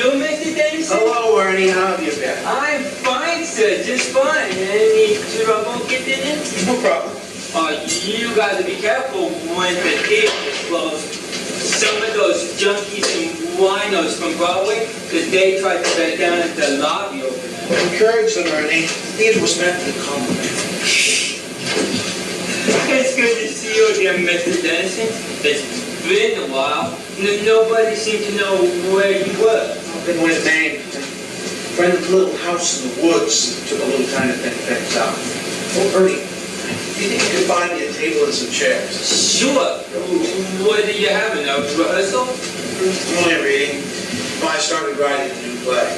you, Mr. Denison? Hello, Ernie. How have you been? I'm fine, sir. Just fine. Any trouble getting in? No problem. You gotta be careful when the theater is closed. Some of those junkies and winos from Broadway, because they tried to break down into the lobby over there. Encourage them, Ernie. The theater was meant to compliment. It's good to see you again, Mr. Denison. It's been a while. Nobody seemed to know where you were. I've been with Dane. Rented a little house in the woods. Took a little time to think things out. Oh, Ernie, do you think you could find me a table and some chairs? Sure. What are you having, a rehearsal? I'm only reading. Well, I started writing a new play.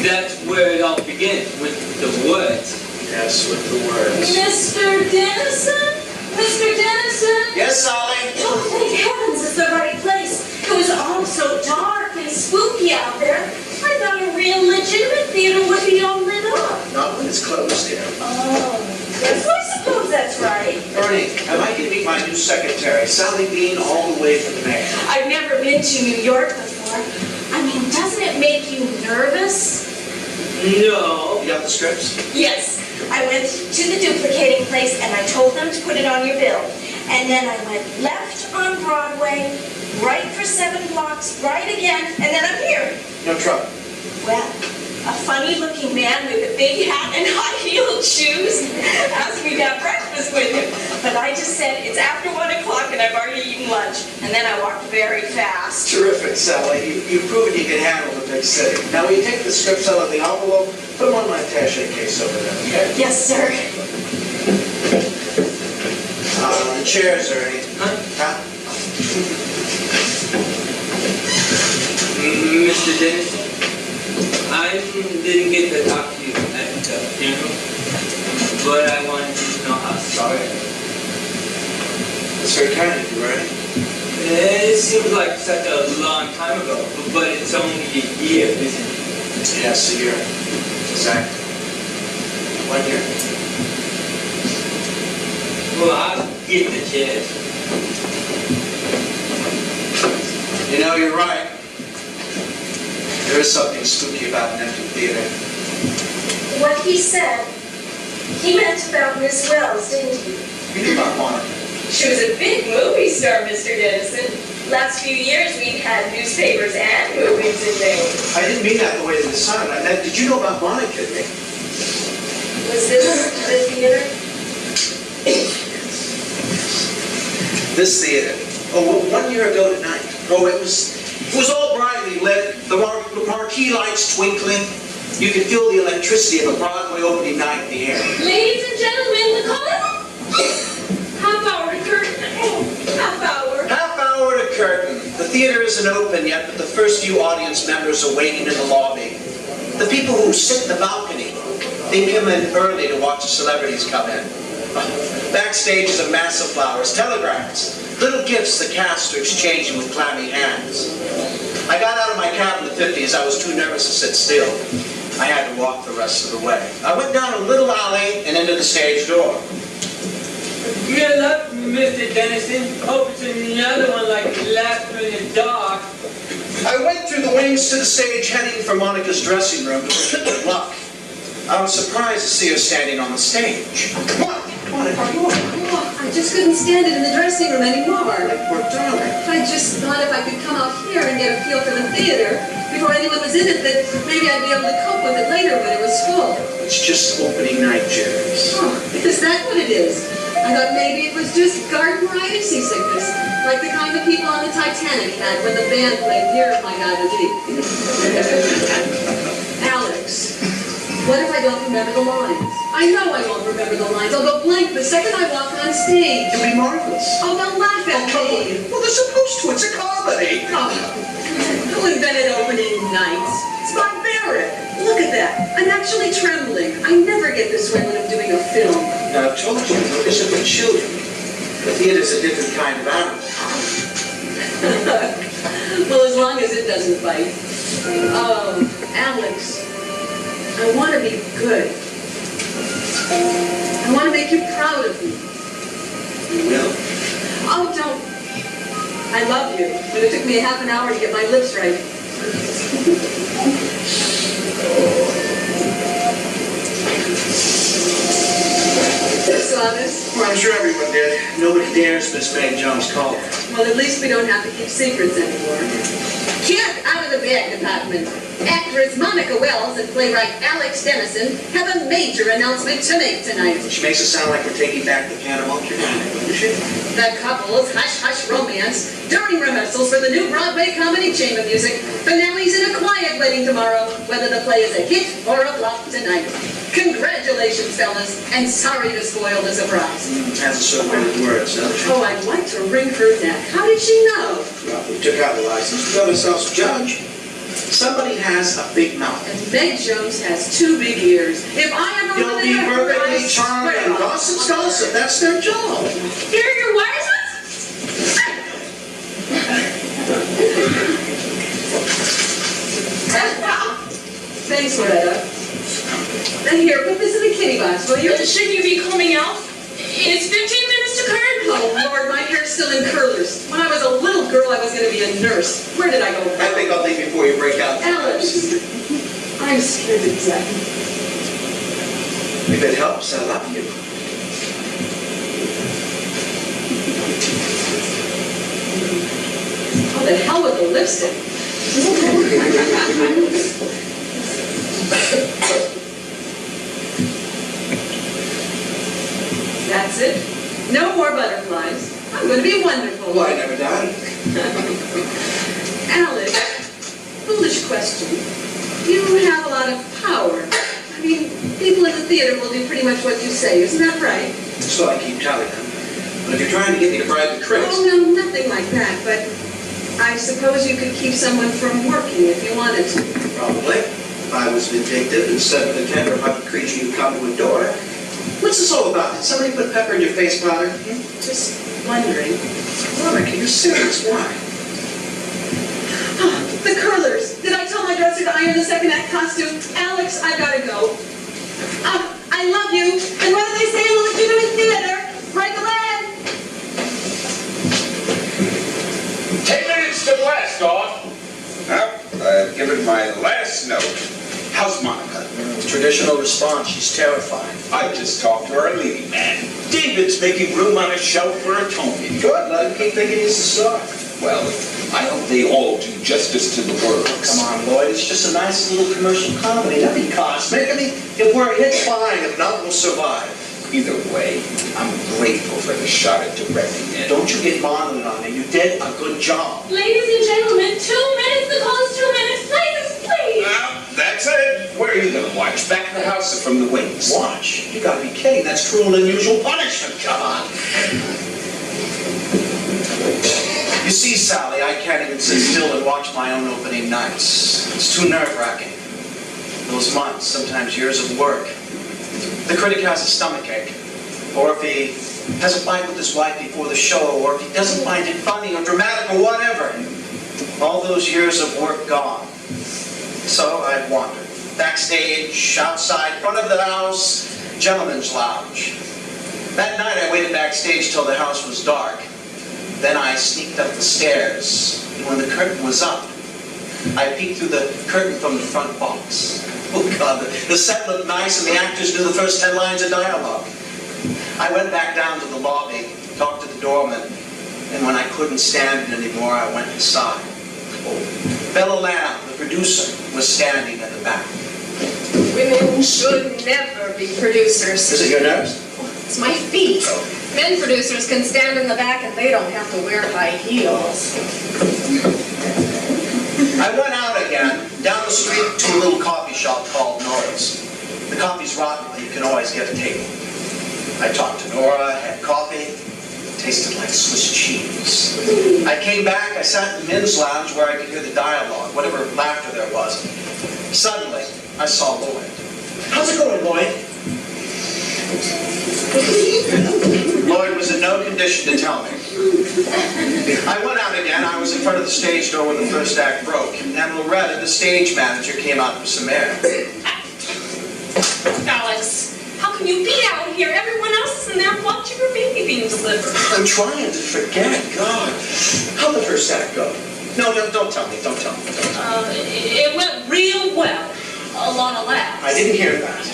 That's where it all begins, with the words. Yes, with the words. Mr. Denison? Mr. Denison? Yes, Sally? Oh, thank heavens, it's the right place. It was all so dark and spooky out there. I thought a real legitimate theater would be all lit up. Not when it's closed, dear. Oh, yes, well, I suppose that's right. Ernie, I'd like you to meet my new secretary, Sally Bean, all the way from Maine. I've never been to New York before. I mean, doesn't it make you nervous? No. You got the scripts? Yes. I went to the duplicating place and I told them to put it on your bill. And then I went left on Broadway, right for 7 blocks, right again, and then I'm here. No trouble. Well, a funny-looking man with a big hat and high-heeled shoes asked me to have breakfast with him. But I just said, it's after 1 o'clock and I've already eaten lunch. And then I walked very fast. Terrific, Sally. You've proven you can handle the big city. Now, will you take the scripts out of the envelope, put them on my attaché case over there, okay? Yes, sir. The chairs, Ernie. Huh? Mr. Denison, I didn't get to talk to you at the funeral, but I wanted you to know how sorry I am. That's very kind of you, Ernie. It seems like such a long time ago, but it's only a year, isn't it? Yes, a year. Exactly. 1 year. Well, I'll get the chairs. You know, you're right. There is something spooky about an empty theater. What he said, he meant about Miss Wells, didn't he? You knew about Monica. She was a big movie star, Mr. Denison. Last few years, we've had newspapers and movies in Maine. I didn't mean that the way that it sounded. I meant, did you know about Monica, Nick? Was this the theater? This theater. Oh, 1 year ago tonight. Oh, it was all brightly lit. The marquee lights twinkling. You could feel the electricity of a Broadway opening night in the air. Ladies and gentlemen, the call. Half-hour to curtain. Half-hour. Half-hour to curtain. The theater isn't open yet, but the first few audience members are waiting in the lobby. The people who sit in the balcony, they come in early to watch the celebrities come in. Backstage is a mass of flowers, telegrams, little gifts the cast are exchanging with clammy hands. I got out of my cab in the 50s. I was too nervous to sit still. I had to walk the rest of the way. I went down a little alley and into the stage door. Good luck, Mr. Denison. Hope it's another one like last in the dark. I went through the wings to the stage, heading for Monica's dressing room, but with good luck, I was surprised to see her standing on the stage. Monica, are you all right? Oh, I just couldn't stand it in the dressing room anymore. My poor darling. I just thought if I could come out here and get a feel for the theater before anyone was in it, that maybe I'd be able to cope with it later when it was full. It's just opening night, James. Oh, is that what it is? I thought maybe it was just garden variety seasickness, like the kind of people on the Titanic had when the band played Near My God the Deep. Alex, what if I don't remember the lines? I know I won't remember the lines. I'll go blank the second I walk on stage. It'll be marvelous. Oh, they'll laugh at me. Well, they're supposed to. It's a comedy. Oh, who invented opening nights? It's barbaric. Look at that. I'm actually trembling. I never get this way when I'm doing a film. Now, I told you, this is for children. The theater's a different kind of animal. Well, as long as it doesn't bite. Oh, Alex, I want to be good. I want to make you proud of me. You will? Oh, don't. I love you, but it took me a half an hour to get my lips right. I'm sure everyone did. Nobody dares miss Meg Jones' call. Well, at least we don't have to keep secrets anymore. Cat out of the bag department. Actress Monica Wells and playwright Alex Dennison have a major announcement to make tonight. She makes it sound like we're taking back the Panama Canal, doesn't she? The couple's hush-hush romance during rehearsals for the new Broadway comedy Chamber Music finales in a quiet wedding tomorrow, whether the play is a hit or a flop tonight. Congratulations, fellas, and sorry to spoil the surprise. Has a certain way with words, doesn't she? Oh, I'd like to ring her neck. How did she know? Well, we took out the license. We got ourselves a judge. Somebody has a big mouth. And Meg Jones has 2 big ears. If I ever You'll wanted be to hurt her, I perfectly charming. swear. Gossip's gossip. That's their job. Here are your wires. Thanks, Loretta. Now here, put this in the kitty box, will you? Shouldn't you be coming out? It's 15 minutes to curd. Oh, Lord, my hair's still in curlers. When I was a little girl, I was going to be a nurse. Where did I go wrong? I think I'll leave before you break out. Alex, I'm scared to death. If it helps, I love you. Oh, the hell with the lipstick. That's it. No more butterflies. I'm going to be wonderful. Well, I never died. Alex, foolish question. You have a lot of power. I mean, people in the theater will do pretty much what you say. Isn't that right? So I keep telling them. But if you're trying to get me to bribe the critics... Oh, no, nothing like that. But I suppose you could keep someone from working if you wanted to. Probably. If I was vindictive instead of the tender-hearted creature you come to adore. What's this all about? Did somebody put pepper in your face powder? Just wondering. Monica, you're serious. Why? The curlers. Did I tell my dresser to iron the second act costume? Alex, I've got to go. I love you. And what do they say in the legitimate theater? Right, Glenn? 10 minutes to blast off. Well, I've given my last note. How's Monica? Traditional response. She's terrified. I just talked to our leading man. David's making room on a shelf for a Tony. Good. Let him keep thinking he's the star. Well, I hope they all do justice to the words. Come on, Lloyd. It's just a nice little commercial comedy. Nothing cosmic. I mean, if we're hit, fine. If not, we'll survive. Either way, I'm grateful for the shot at directing it. Don't you get bothered on me. You did a good job. Ladies and gentlemen, 2 minutes. The call is 2 minutes. Please. Well, that's it. Where are you going to watch? Back of the house or from the wings? Watch. You gotta be kidding. That's cruel and unusual punishment. Come on. You see, Sally, I can't even sit still and watch my own opening nights. It's too nerve-wracking. Those months, sometimes years of work. The critic has a stomachache, or if he has a fight with his wife before the show, or if he doesn't find it funny or dramatic or whatever. All those years of work gone. So I wandered. Backstage, outside, front of the house, gentleman's lounge. That night I waited backstage till the house was dark. Then I sneaked up the stairs. And when the curtain was up, I peeked through the curtain from the front box. Oh God, the set looked nice and the actors knew the first 10 lines of dialogue. I went back down to the lobby, talked to the doorman, and when I couldn't stand it anymore, I went inside. Bella Lamb, the producer, was standing at the back. Women should never be producers. Is it your nerves? It's my feet. Men producers can stand in the back and they don't have to wear high heels. I went out again, down the street to a little coffee shop called Nora's. The coffee's rotten, but you can always get a table. I talked to Nora, had coffee, tasted like Swiss cheese. I came back, I sat in the men's lounge where I could hear the dialogue, whatever laughter there was. Suddenly, I saw Lloyd. How's it going, Lloyd? Lloyd was in no condition to tell me. I went out again. I was in front of the stage door when the first act broke. And Loretta, the stage manager, came out for some air. Alex, how can you be out here? Everyone else is in there watching your baby being delivered. I'm trying to forget. God. How'd the first act go? No, don't tell me. Don't tell me. It went real well. A lot of laughs. I didn't hear that.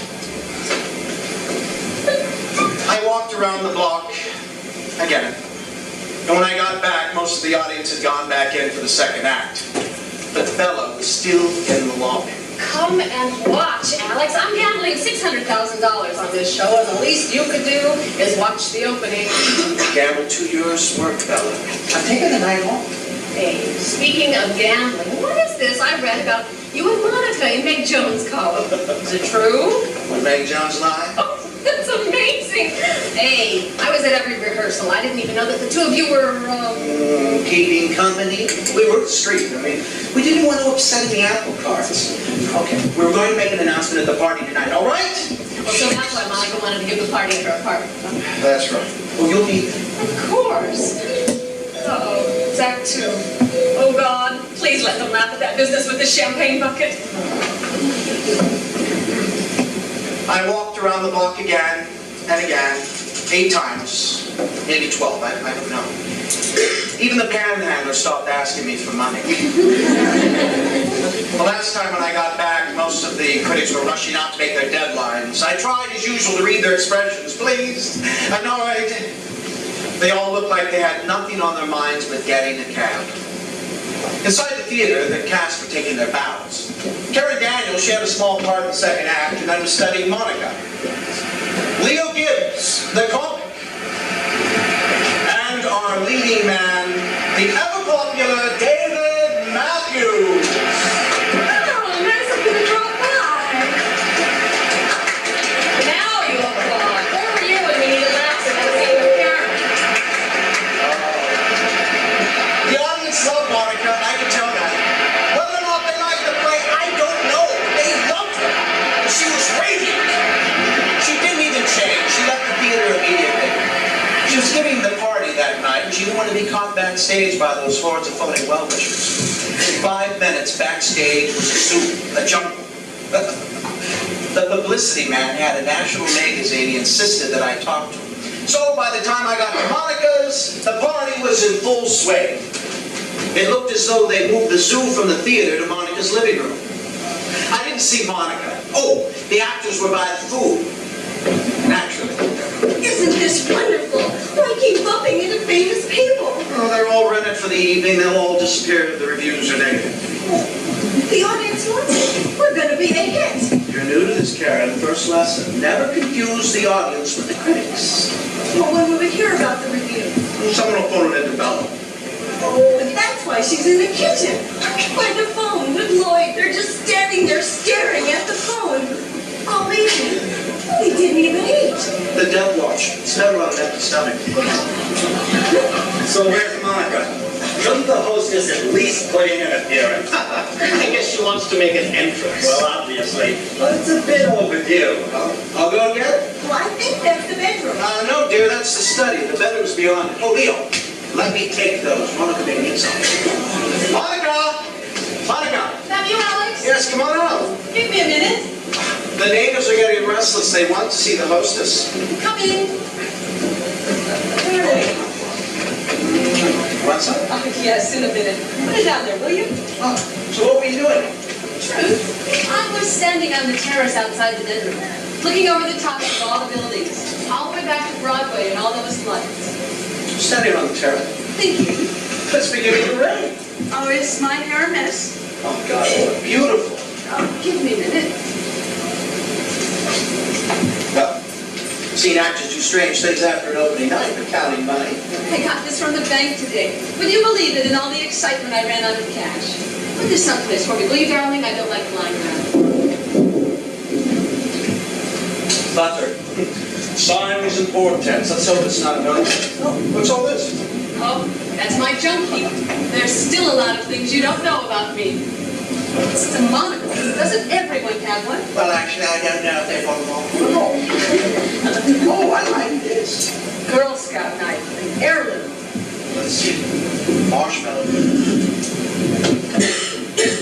I walked around the block again. And when I got back, most of the audience had gone back in for the second act. But Bella was still in the lobby. Come and watch, Alex. I'm gambling $600,000 on this show, and the least you could do is watch the opening. Gamble 2 years' work, Bella. I'm taking the night off. Hey, speaking of gambling, what is this I read about you and Monica in Meg Jones' column? Is it true? When Meg Jones lied? Oh, that's amazing. Hey, I was at every rehearsal. I didn't even know that the two of you were, keeping company. We were at the street. I mean, we didn't want to upset any apple carts. Okay, we were going to make an announcement at the party tonight, all right? Well, so that's why Monica wanted to give the party at her apartment. That's right. Well, you'll be... Of course. Uh-oh, it's Act 2. Oh, God, please let them laugh at that business with the champagne bucket. I walked around the block again and again, 8 times, maybe 12, I don't know. Even the panhandler stopped asking me for money. The last time when I got back, most of the critics were rushing out to make their deadlines. I tried, as usual, to read their expressions. Please, annoyed. They all looked like they had nothing on their minds but getting a cab. Inside the theater, the cast were taking their bows. Karen Daniels, she had a small part in the second act, and I was studying Monica. Leo Gibbs, the comic. And our leading man, the ever-popular David Matthews. Oh, nice of you to drop by. Now you applaud. Where were you when we needed laughs at that scene with Karen? The audience loved Monica, I can tell that. Whether or not they liked the play, I don't know. They loved her. She was radiant. She didn't even change. She left the theater immediately. She was giving the party that night, and she didn't want to be caught backstage by those hordes of phony well-wishers. In 5 minutes, backstage was a soup, a jungle. The publicity man had a national magazine. He insisted that I talk to him. So by the time I got to Monica's, the party was in full swing. It looked as though they moved the zoo from the theater to Monica's living room. I didn't see Monica. Oh, the actors were by the food. Naturally. Isn't this wonderful? I keep bumping into famous people. Oh, they're all rented for the evening. They'll all disappear if the reviews are negative. The audience wants it. We're going to be a hit. You're new to this, Karen. First lesson. Never confuse the audience with the critics. Well, when will we hear about the review? Someone will phone it into Bella. Oh, and that's why she's in the kitchen. By the phone with Lloyd. They're just standing there staring at the phone. All evening. They didn't even eat. The death watch. It's never on an empty stomach. So where's Monica? Shouldn't the hostess at least put in an appearance? I guess she wants to make an entrance. Well, obviously. But it's a bit overdue. I'll go and get it. Well, I think that's the bedroom. No, dear, that's the study. The bedroom's beyond it. Oh, Leo, let me take those. Monica may need something. Monica! Monica! Is that you, Alex? Yes, come on out. Give me a minute. The neighbors are getting restless. They want to see the hostess. Come in. Where are they? What's up? Oh, yes, in a minute. Put it down there, will you? Oh, so what were you doing? Truth. I was standing on the terrace outside the bedroom, looking over the tops of all the buildings, all the way back to Broadway and all those lights. Standing on the terrace. Thinking, It's beginning to rain. oh, is my hair a mess? Oh, God, you look beautiful. Oh, give me a minute. Well, seen actors do strange things after an opening night, but counting money. I got this from the bank today. Would you believe it? In all the excitement, I ran out of cash. Put this someplace for me, will you, darling? I don't like lying around. Butter. Signs and portents. Let's hope it's not another. Oh, what's all this? Oh, that's my junk heap. There's still a lot of things you don't know about me. It's a monocle. Doesn't everyone have one? Well, actually, I don't know if they're one more. Oh, I like this. Girl Scout knife, an heirloom. Let's see. Marshmallow.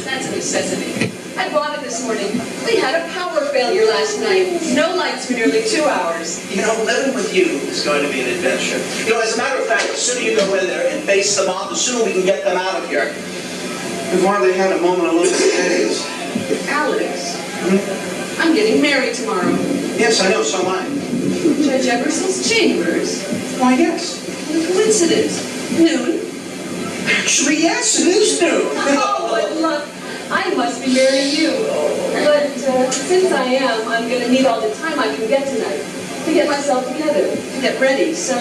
That's a necessity. I bought it this morning. We had a power failure last night. No lights for nearly 2 hours. You know, living with you is going to be an adventure. You know, as a matter of fact, the sooner you go in there and face them off, the sooner we can get them out of here. We've hardly had a moment of losing days. Alex, I'm getting married tomorrow. Yes, I know, so am I. Judge Eversell's chambers. Why, yes. What a coincidence. Noon. Actually, yes, it is noon. Oh, what luck. I must be marrying you. But since I am, I'm going to need all the time I can get tonight to get myself together, to get ready. So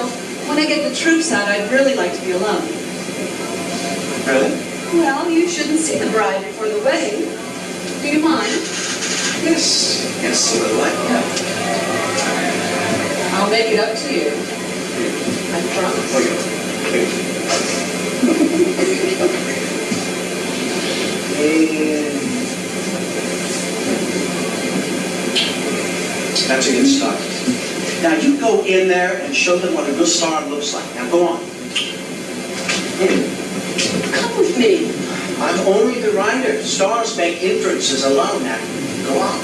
when I get the troops out, I'd really like to be alone. Really? Well, you shouldn't see the bride before the wedding. Do you mind? Yes, a little like that. I'll make it up to you. I promise. That's a good start. Now you go in there and show them what a good star looks like. Now go on. Come with me. I'm only the writer. Stars make inferences alone now. Go on.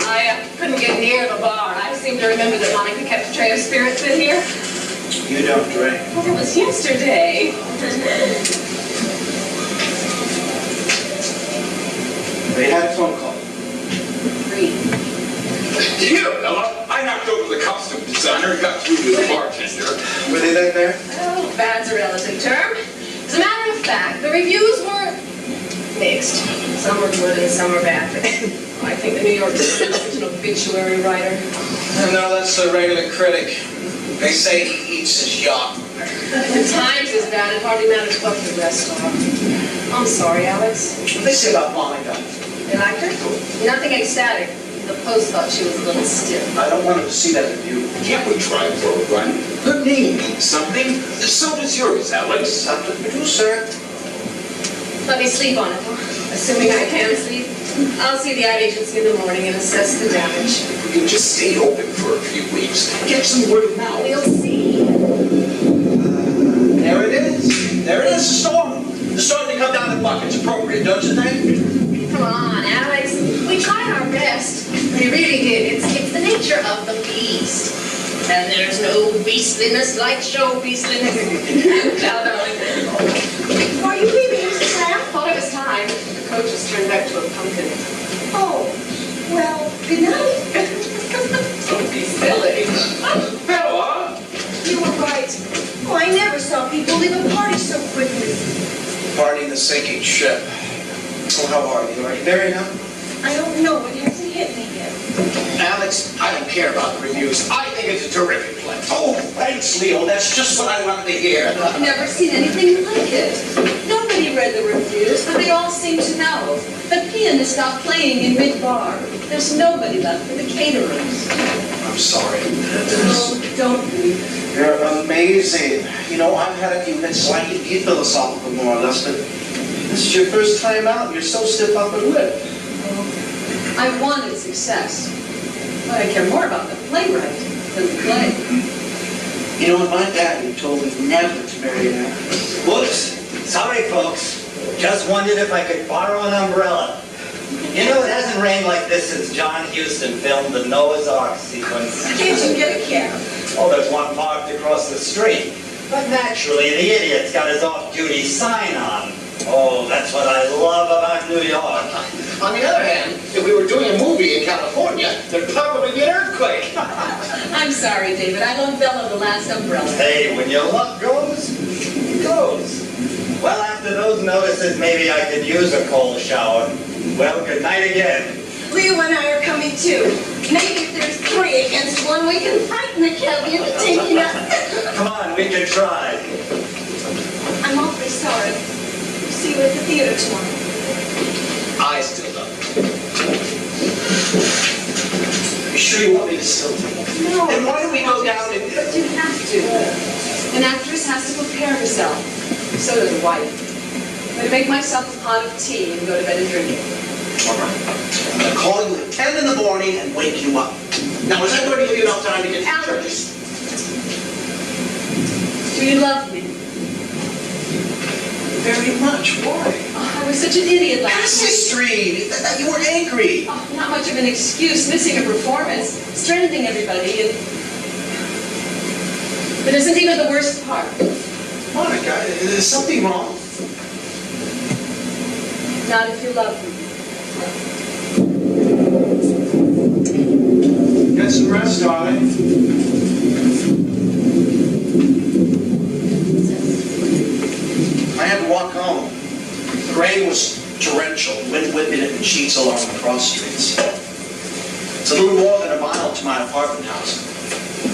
I couldn't get near the bar. I seem to remember that Monica kept a tray of spirits in here. You don't drink. Well, it was yesterday. They had a phone call. Here, Ella. I knocked over the costume designer and got through to the bartender. Were they that there? Oh, bad's a relative term. As a matter of fact, the reviews were mixed. Some were good and some were bad. I think the New Yorker is an obituary writer. No, that's the regular critic. They say he eats his yacht. The Times is bad. It hardly matters what the rest are. I'm sorry, Alex. What did they say about Monica? You liked her? Nothing ecstatic. The Post thought she was a little stiff. I don't want them to see that review. Can't we try for a run? Her name means something. So does yours, Alex. Up to the producer. Let me sleep on it, assuming I can sleep. I'll see the ad agency in the morning and assess the damage. We can just stay open for a few weeks. Get some word of mouth. We'll see. There it is. There it is, the storm. The storm to come down in buckets. Appropriate, don't you think? Come on, Alex. We tried our best. We really did. It's the nature of the beast. And there's no beastliness like show beastliness. Ciao, darling. Are you leaving, Mrs. Lamb? Thought it was time. The coach has turned back to a pumpkin. Oh, well, good night. Don't be silly. Bella! You were right. Oh, I never saw people leave a party so quickly. Party the sinking ship. Oh, how are you? Are you married now? I don't know. It hasn't hit me yet. Alex, I don't care about the reviews. I think it's a terrific play. Oh, thanks, Leo. That's just what I wanted to hear. I've never seen anything like it. Nobody read the reviews, but they all seem to know. The pianist stopped playing in mid-bar. There's nobody left for the caterers. I'm sorry. Oh, don't be. You're amazing. You know, I've had a few minutes so I can be philosophical more or less, but this is your first time out. You're so stiff upper lip. I wanted success, but I care more about the playwright than the play. You know, my daddy told me never to marry an actress. Whoops. Sorry, folks. Just wondered if I could borrow an umbrella. You know, it hasn't rained like this since John Huston filmed the Noah's Ark sequence. Can't you get a cab? Oh, there's one parked across the street. But naturally, the idiot's got his off-duty sign on. Oh, that's what I love about New York. On the other hand, if we were doing a movie in California, there'd probably be an earthquake. I'm sorry, David. I loaned Bella the last umbrella. Hey, when your luck goes, it goes. Well, after those notices, maybe I could use a cold shower. Well, good night again. Leo and I are coming too. Maybe if there's 3 against 1, we can frighten the cabbie into taking us. Come on, we can try. I'm awfully sorry. See you at the theater tomorrow. I still love you. You sure you want me to still take it? No. Then why don't we go down and... But you have to. An actress has to prepare herself. So does a wife. I'm going to make myself a pot of tea and go to bed and drink it. All right. I'm going to call you at 10 in the morning and wake you up. Now, is that going to give you enough time to get to church? Do you love me? Very much. Why? Oh, I was such an idiot last Past night. history. You were angry. Oh, not much of an excuse. Missing a performance. Stranding everybody. And... It isn't even the worst part. Monica, is something wrong? Not if you love him. Get some rest, darling. I had to walk home. The rain was torrential, wind whipping it in sheets along the cross streets. It's a little more than a mile to my apartment house.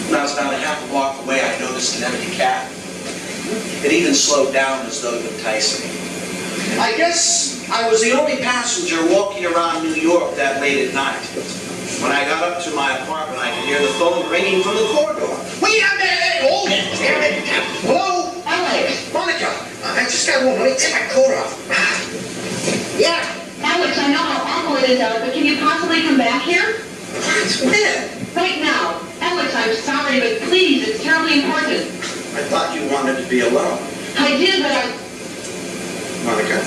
When I was about a half a block away, I noticed an empty cab. It even slowed down as though to entice me. I guess I was the only passenger walking around New York that late at night. When I got up to my apartment, I could hear the phone ringing from the corridor. Wait a minute! Hold it! Damn it! Hello? Alex! Monica! I just got home. Let me take my coat off. Yeah? Alex, I know how awful it is out, but can you possibly come back here? When? Right now. Alex, I'm sorry, but please, it's terribly important. I thought you wanted to be alone. I did, but I... Monica?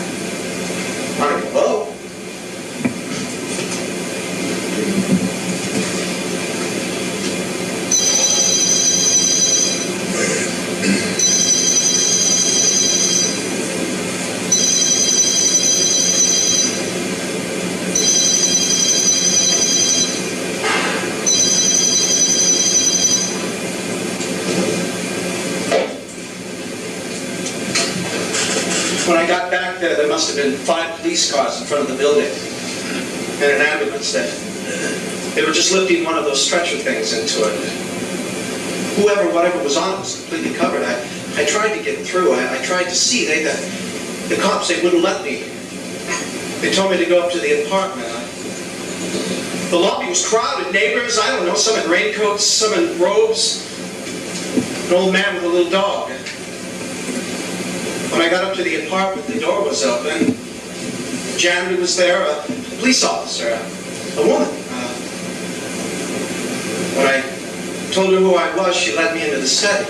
Monica, hello? When I got back there must have been 5 police cars in front of the building and an ambulance that they were just lifting one of those stretcher things into it. Whatever was on it was completely covered. I tried to get through. I tried to see. The cops, they wouldn't let me. They told me to go up to the apartment. The lobby was crowded. Neighbors, I don't know, some in raincoats, some in robes. An old man with a little dog. When I got up to the apartment, the door was open. The janitor was there, a police officer, a woman. When I told her who I was, she led me into the study.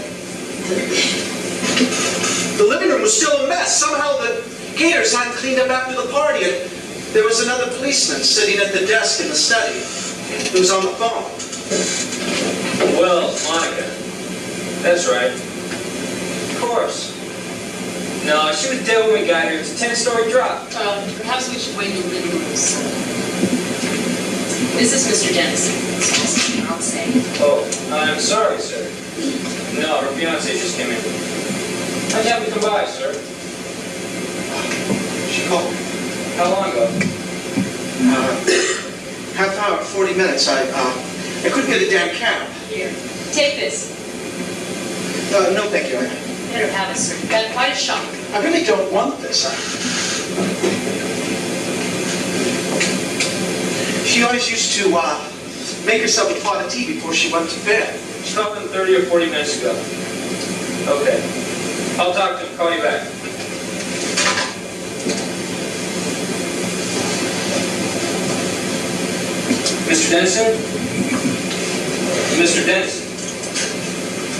The living room was still a mess. Somehow the caterers hadn't cleaned up after the party. And there was another policeman sitting at the desk in the study. He was on the phone. Well, Monica. That's right. Of course. No, she was dead when we got here. It's a 10-story drop. Perhaps we should wait in the living room. This is Mr. Dennison. I'll say. Oh, I'm sorry, sir. No, her fiancé just came in. How'd you have to come by, sir? She called me. How long ago? Half hour, 40 minutes. I couldn't get a damn cab. Here, take this. No, thank you. Better have it, sir. Got quite a shock. I really don't want this. She always used to make herself a pot of tea before she went to bed. She called in 30 or 40 minutes ago. Okay. I'll talk to him. Call you back. Mr. Dennison? Mr. Dennison?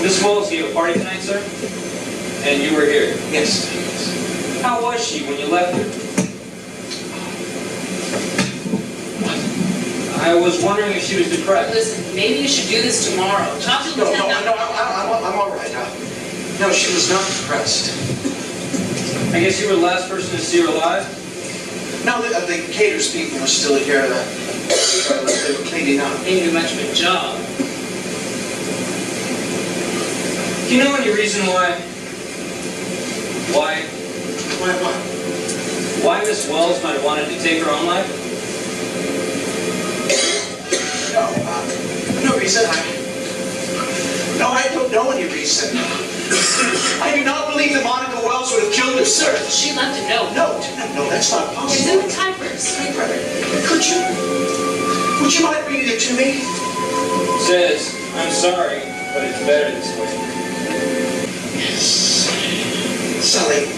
Miss Quells gave a party tonight, sir? And you were here? Yes. How was she when you left her? I was wondering if she was depressed. Listen, maybe you should do this tomorrow. Talk to Lieutenant. I'm all right. No, she was not depressed. I guess you were the last person to see her alive? No, the caterers people were still here. They were cleaning up. They didn't do much of a job. Do you know any reason why? Why What? Why Miss Wells might have wanted to take her own life? No reason. I don't know any reason. I do not believe that Monica Wells would have killed her, sir. She left a note. No, that's not It's possible. in the typers. Would you mind reading it to me? Says, I'm sorry, but it's better this way. Sally,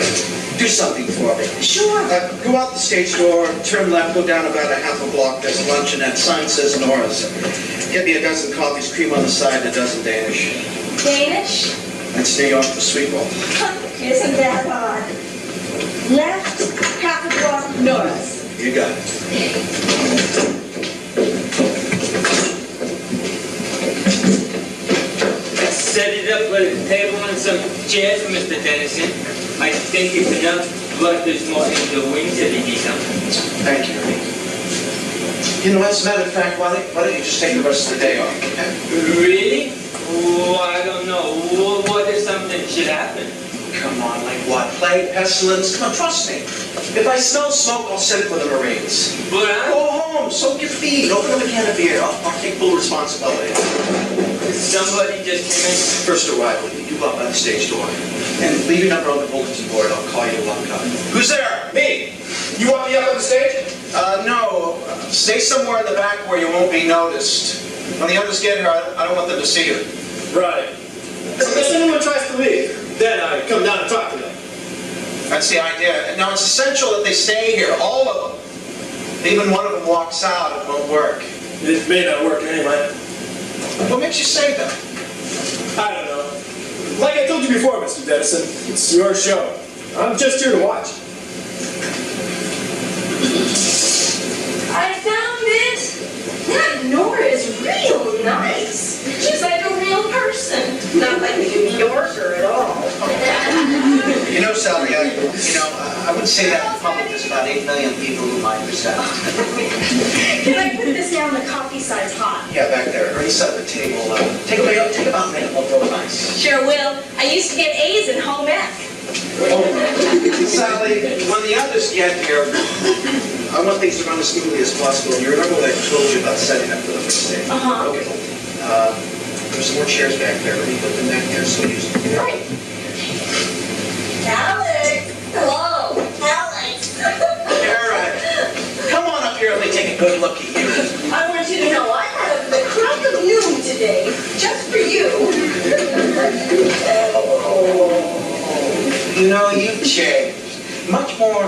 do something for me. Sure. Go out the stage door, turn left, go down about a half a block. There's a luncheonette. Sign says Nora's. Get me a dozen coffees, cream on the side, and a dozen Danish. Danish? That's New York for sweet roll. Isn't that odd? Left, half a block, north. You got it. Set it up with a table and some chairs for Mr. Dennison. I think it's enough. but there's more in the wings if you need them. Thank you, Ernie. You know, as a matter of fact, why don't you just take the rest of the day off, okay? Really? Oh, I don't know. What if something should happen? Come on, like what? Plague, pestilence? Come on, trust me. If I smell smoke, I'll send for the Marines. But Go home, soak your feet, open up a can of beer. I'll take full responsibility. somebody just came in. First arrival, you go out by the stage door. And leave your number on the bulletin board. I'll call you when I'm coming. Who's there? Me. You want me up on the stage? No. Stay somewhere in the back where you won't be noticed. When the others get here, I don't want them to see you. Right. Unless anyone tries to leave, then I come down and talk to them. That's the idea. Now, it's essential that they stay here, all of them. If even one of them walks out, it won't work. It may not work anyway. What makes you say that? I don't know. Like I told you before, Mr. Dennison, it's your show. I'm just here to watch. I found it. That Nora is real nice. She's like a real person, not like a New Yorker at all. You know, Sally, I would say that in public. There's about 8 million people who might percent. Can I put this down? The coffee side's hot. Yeah, back there. Already set the table. Take about a minute. We'll throw it nice. Sure will. I used to get A's in home ec. Sally, when the others get here, I want things to run as smoothly as possible. You remember what I told you about setting up for the first day? Uh-huh. Okay. There's some more chairs back there. Let me put them back there so use them. Right. Alex! Hello! Alex! Alright. Come on up here and let me take a good look at you. I want you to know I had the crack of noon today, just for you. You know, you've changed. Much more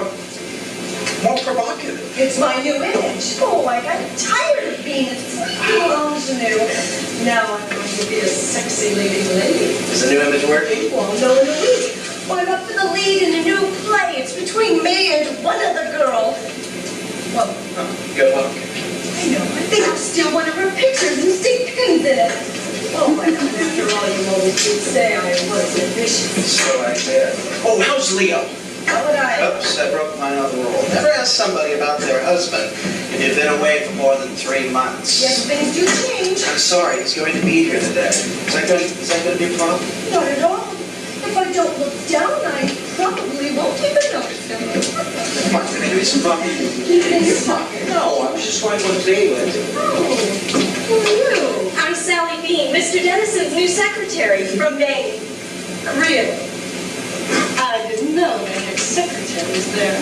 provocative. It's my new image. Oh, I got tired of being a sweet little ingenue. Now I'm going to be a sexy leading lady. Is the new image working? Well, no, in a week. Well, I'm up for the lead in a new play. It's between me and one other girl. Well, Good luck. I know. I think I'll steal one of her pictures and stick pins in it. Oh, my God. After all, you always did say I was ambitious. So I did. Oh, how's Leo? How would I? Oops, I broke my other rule. Never ask somebody about their husband if you've been away for more than 3 months. Yes, things do change. I'm sorry, he's going to be here today. Is that going to be a problem? Not at all. If I don't look down, I probably won't even notice him. Come on, can I give you some coffee? Keep it in your pocket. No, I was just going to say it. Oh, who are you? I'm Sally Bean, Mr. Dennison's new secretary from Maine. Really? I didn't know they had secretaries there.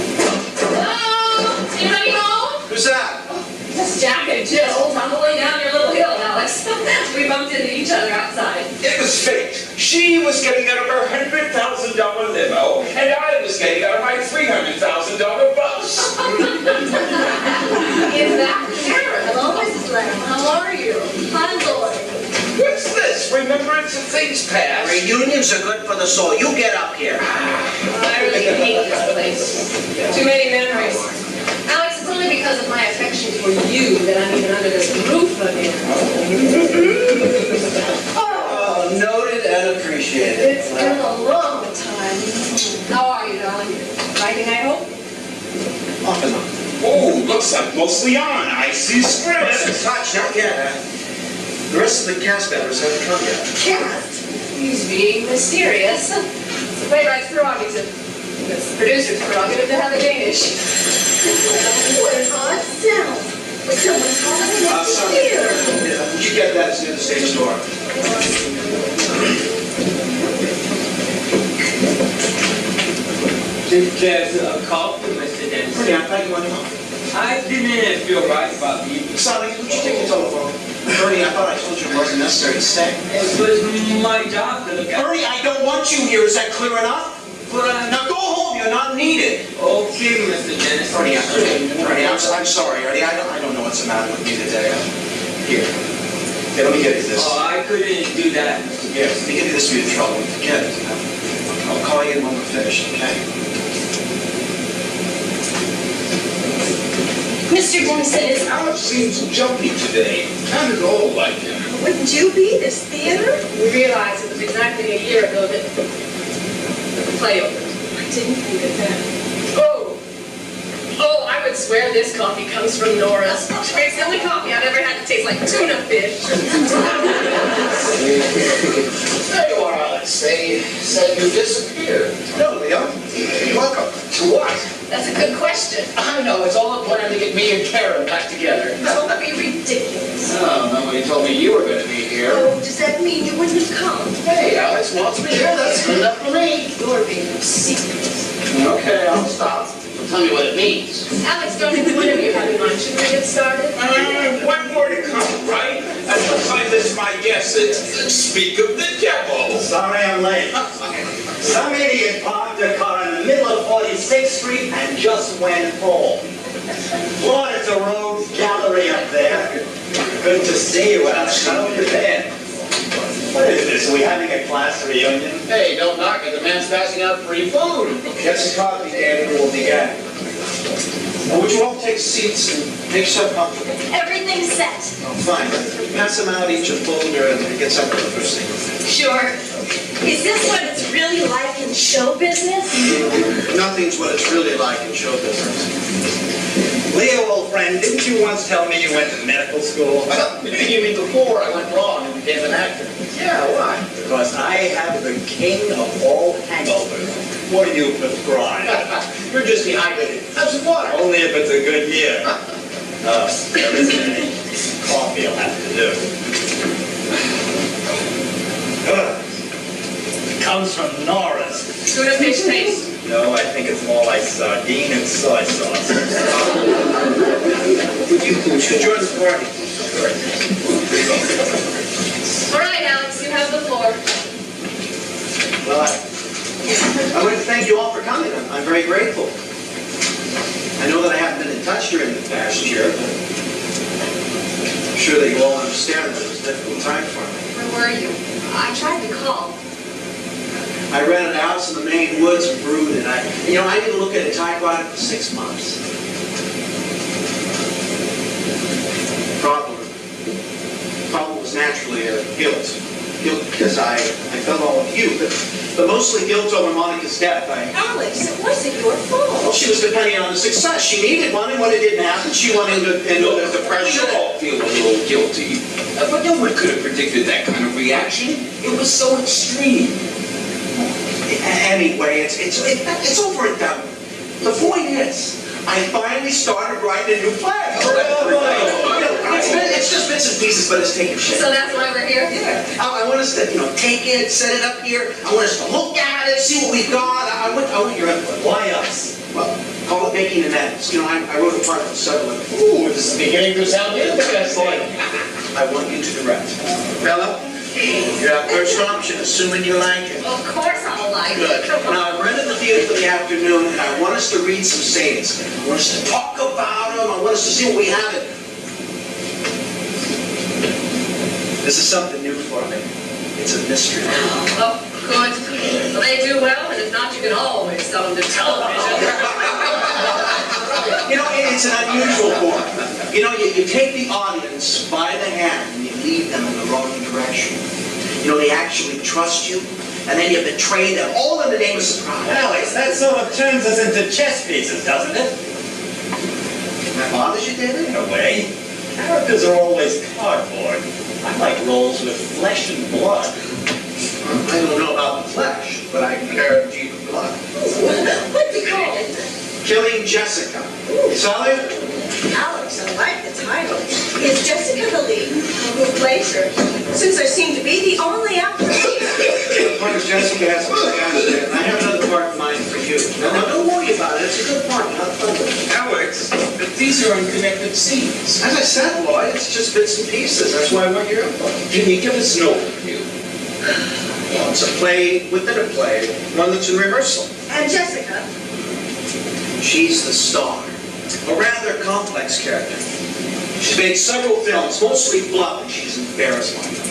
Hello? Anybody home? Who's that? That's Jack and Jill tumbling down your little hill, Alex. We bumped into each other outside. It was fate. She was getting out of her $100,000 limo, and I was getting out of my $300,000 bus. Is that Karen? Hello, Mrs. Lamb. How are you? I'm Lloyd. What's this? Remembrance of things past? Reunions are good for the soul. You get up here. I really hate this place. Too many memories. Alex, it's only because of my affection for you that I'm even under this roof again. Oh, noted and appreciated. It's been a long time. How are you, darling? Writing, I hope? Off and on. Oh, looks like mostly on. I see scripts. Touch, not yet. The rest of the cast members haven't come yet. Cast. He's being mysterious. It's the playwright's prerogative. It's the producer's prerogative to have a Danish. What an odd sound. Like someone calling in the Sorry. ear. Would you get that near the stage door? There's a call from Mr. Denson. Yeah, I thought you wanted to come. I didn't feel right about leaving. Sally, would you take your telephone? Bernie, I thought I told you it wasn't necessary to stay. It was my job to look at. Bernie, I don't want you here. Is that clear enough? But Now go home. You're not needed. okay, Mr. Denson. Bernie, I'm sorry, Ernie. I don't know what's the matter with me today. Here. Let me get you this. Oh, I couldn't do that. Yeah, let me give you this for your trouble. Get it. I'll call you when we're finished, okay? Mr. Denison is... Alex seems jumpy today. Not at all like him. Wouldn't you be this theater? We realized it was exactly a year ago that the play opened. I didn't think of that. Oh, I would swear this coffee comes from Nora's. She makes the only coffee I've ever had that tastes like tuna fish. There you are, Alex. They said you disappeared. No, Leo. You're welcome. To what? That's a good question. I know, it's all a plan to get me and Karen back together. Don't be ridiculous. Oh, nobody told me you were going to be here. Oh, does that mean you wouldn't have come? Hey, Alex wants me here. That's good enough for me. You're being secret. Okay, I'll stop. Tell me what it means. Alex, don't even one of you having lunch. Should we get started? One more to come, right? And what time is my guess? Speak of the devil. Sorry I'm late. Some idiot parked their car in the middle of 46th Street and just went home. Lord, it's a rogues gallery up there. Good to see you, Alex. How have you been? What is this? Are we having a class reunion? Hey, don't knock it. The man's passing out free food. Get some coffee, David, and we'll begin. Now, would you all take seats and make yourself comfortable? Everything's set. Oh, fine. Pass them out each a folder and get something for the first thing. Sure. Is this what it's really like in show business? Nothing's what it's really like in show business. Leo, old friend, didn't you once tell me you went to medical school? You mean before I went wrong and became an actor? Yeah, why? Because I have the king of all hangovers. What do you prescribe? You're just dehydrated. Have some water. Only if it's a good year. There isn't any. Coffee will have to do. It comes from Nora's. Tuna fish taste. No, I think it's more like sardine and soy sauce. Would you join the party? All right, Alex, you have the floor. Well, I want to thank you all for coming. I'm very grateful. I know that I haven't been in touch during the past year, but I'm sure that you all understand that it was a difficult time for me. Where were you? I tried to call. I rented a house in the Maine woods in Brood, and I didn't look at a typewriter for 6 months. Problem was naturally guilt. Guilt because I felt all of you, but mostly guilt over Monica's death. Alex, it wasn't your fault. Well, she was depending on the success. She needed one, and when it didn't happen, she went into the depression. We all feel a little guilty. But no one could have predicted that kind of reaction. It was so extreme. Anyway, it's over and done. The point is, I finally started writing a new play. It's just bits and pieces, but it's taking shape. So that's why we're here? Yeah. I want us to, take it, set it up here. I want us to look at it, see what we've got. I want your input. Why us? Well, call it making amends. I wrote a part for several. Ooh, this is beginning to sound interesting. I want you to direct. Bella, you have first option, assuming you like it. Of course I'll like Good. it. Come on. Now, I've rented the theater for the afternoon, and I want us to read some scenes. I want us to talk about them. I want us to see what we have. This is something new for me. It's a mystery. Oh, good. Well, they do well, and if not, you can always sell them to television. It's an unusual form. You take the audience by the hand and you lead them in the wrong direction. They actually trust you, and then you betray them, all in the name of surprise. Alex, that sort of turns us into chess pieces, doesn't it? That bothers you, David? In a way. Characters are always cardboard. I like roles with flesh and blood. I don't know about the flesh, but I can guarantee the blood. What's it called? Killing Jessica. Sally? Alex, I like the title. Is Jessica the lead? Who plays her? Since I seem to be the only actress here. The part of Jessica has been cast in. I have another part in mind for you. Now, don't worry about it. It's a good part. Have fun with it. Alex, but these are unconnected scenes. As I said, Lloyd, it's just bits and pieces. That's why I want your input. Can you give us an overview? Well, it's a play within a play, one that's in rehearsal. And Jessica? She's the star. A rather complex character. She's made several films, mostly bluff, and she's embarrassed by them.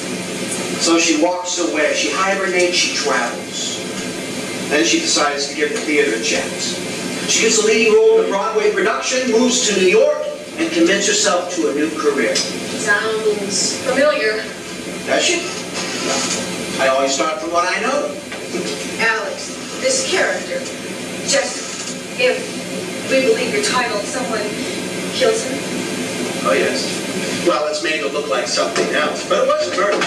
So she walks away, she hibernates, she travels. Then she decides to give the theater a chance. She gets a leading role in a Broadway production, moves to New York, and commits herself to a new career. Sounds familiar. Does she? I always start from what I know. Alex, this character, Jessica, if we believe your title, someone kills her? Oh, yes. Well, it's made it look like something else, but it wasn't murder.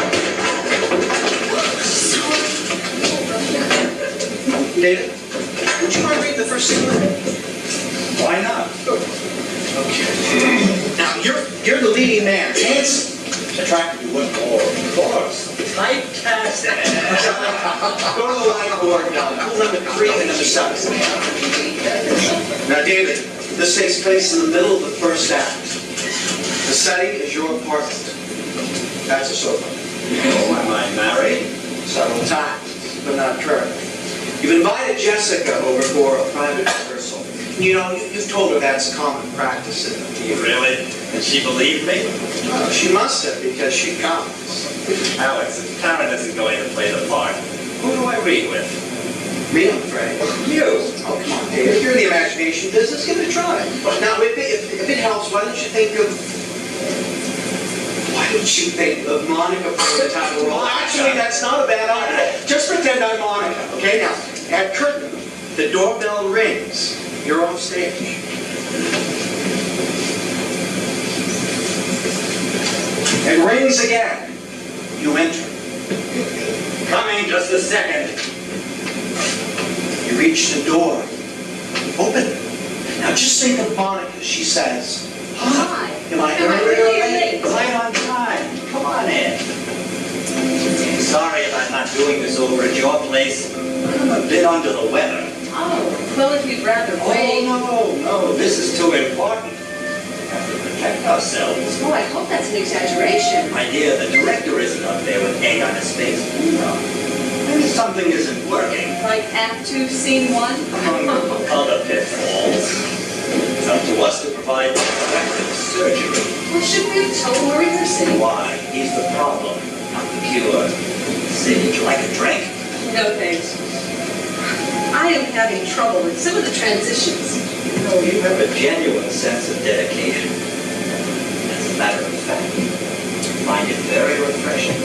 David, would you mind reading the first scene? Why not? Okay. Now, you're the leading man. Handsome. Attracted to what? Oh, of course. Typecast. Go to the whiteboard now. Pull number 3 and number 7. Now, David, this takes place in the middle of the first act. The setting is your apartment. That's a sofa. Oh, am I married? Several times, but not currently. You've invited Jessica over for a private rehearsal. You know, you've told her that's common practice in the theater. Really? And she believed me? Well, she must have, because she comes. Alex, if Karen isn't going to play the part, who do I read with? Me, I'm afraid. You. Oh, come on, David. You're in the imagination business. Give it a try. Now, if it helps, why don't you think of Monica for the title role? Well, actually, that's not a bad idea. Just pretend I'm Monica, okay? Now, at curtain, the doorbell rings. You're off stage. It rings again. You enter. Coming just a second. You reach the door. Open. Now just think of Monica. She says, "Hi. Am I early or late?" Right on time. Come on in. Sorry if I'm not doing this over at your place. I'm a bit under the weather. Oh, well, if you'd rather wait. Oh, no, this is too important. We have to protect ourselves. Oh, I hope that's an exaggeration. My dear, the director isn't up there with egg on his face. No. Maybe something isn't working. Like Act 2, Scene 1? Among other pitfalls. It's up to us to provide effective surgery. Well, shouldn't we have told him we're rehearsing? Why? He's the problem, not the cure. Say, would you like a drink? No, thanks. I am having trouble with some of the transitions. You know, you have a genuine sense of dedication. As a matter of fact, I find it very refreshing.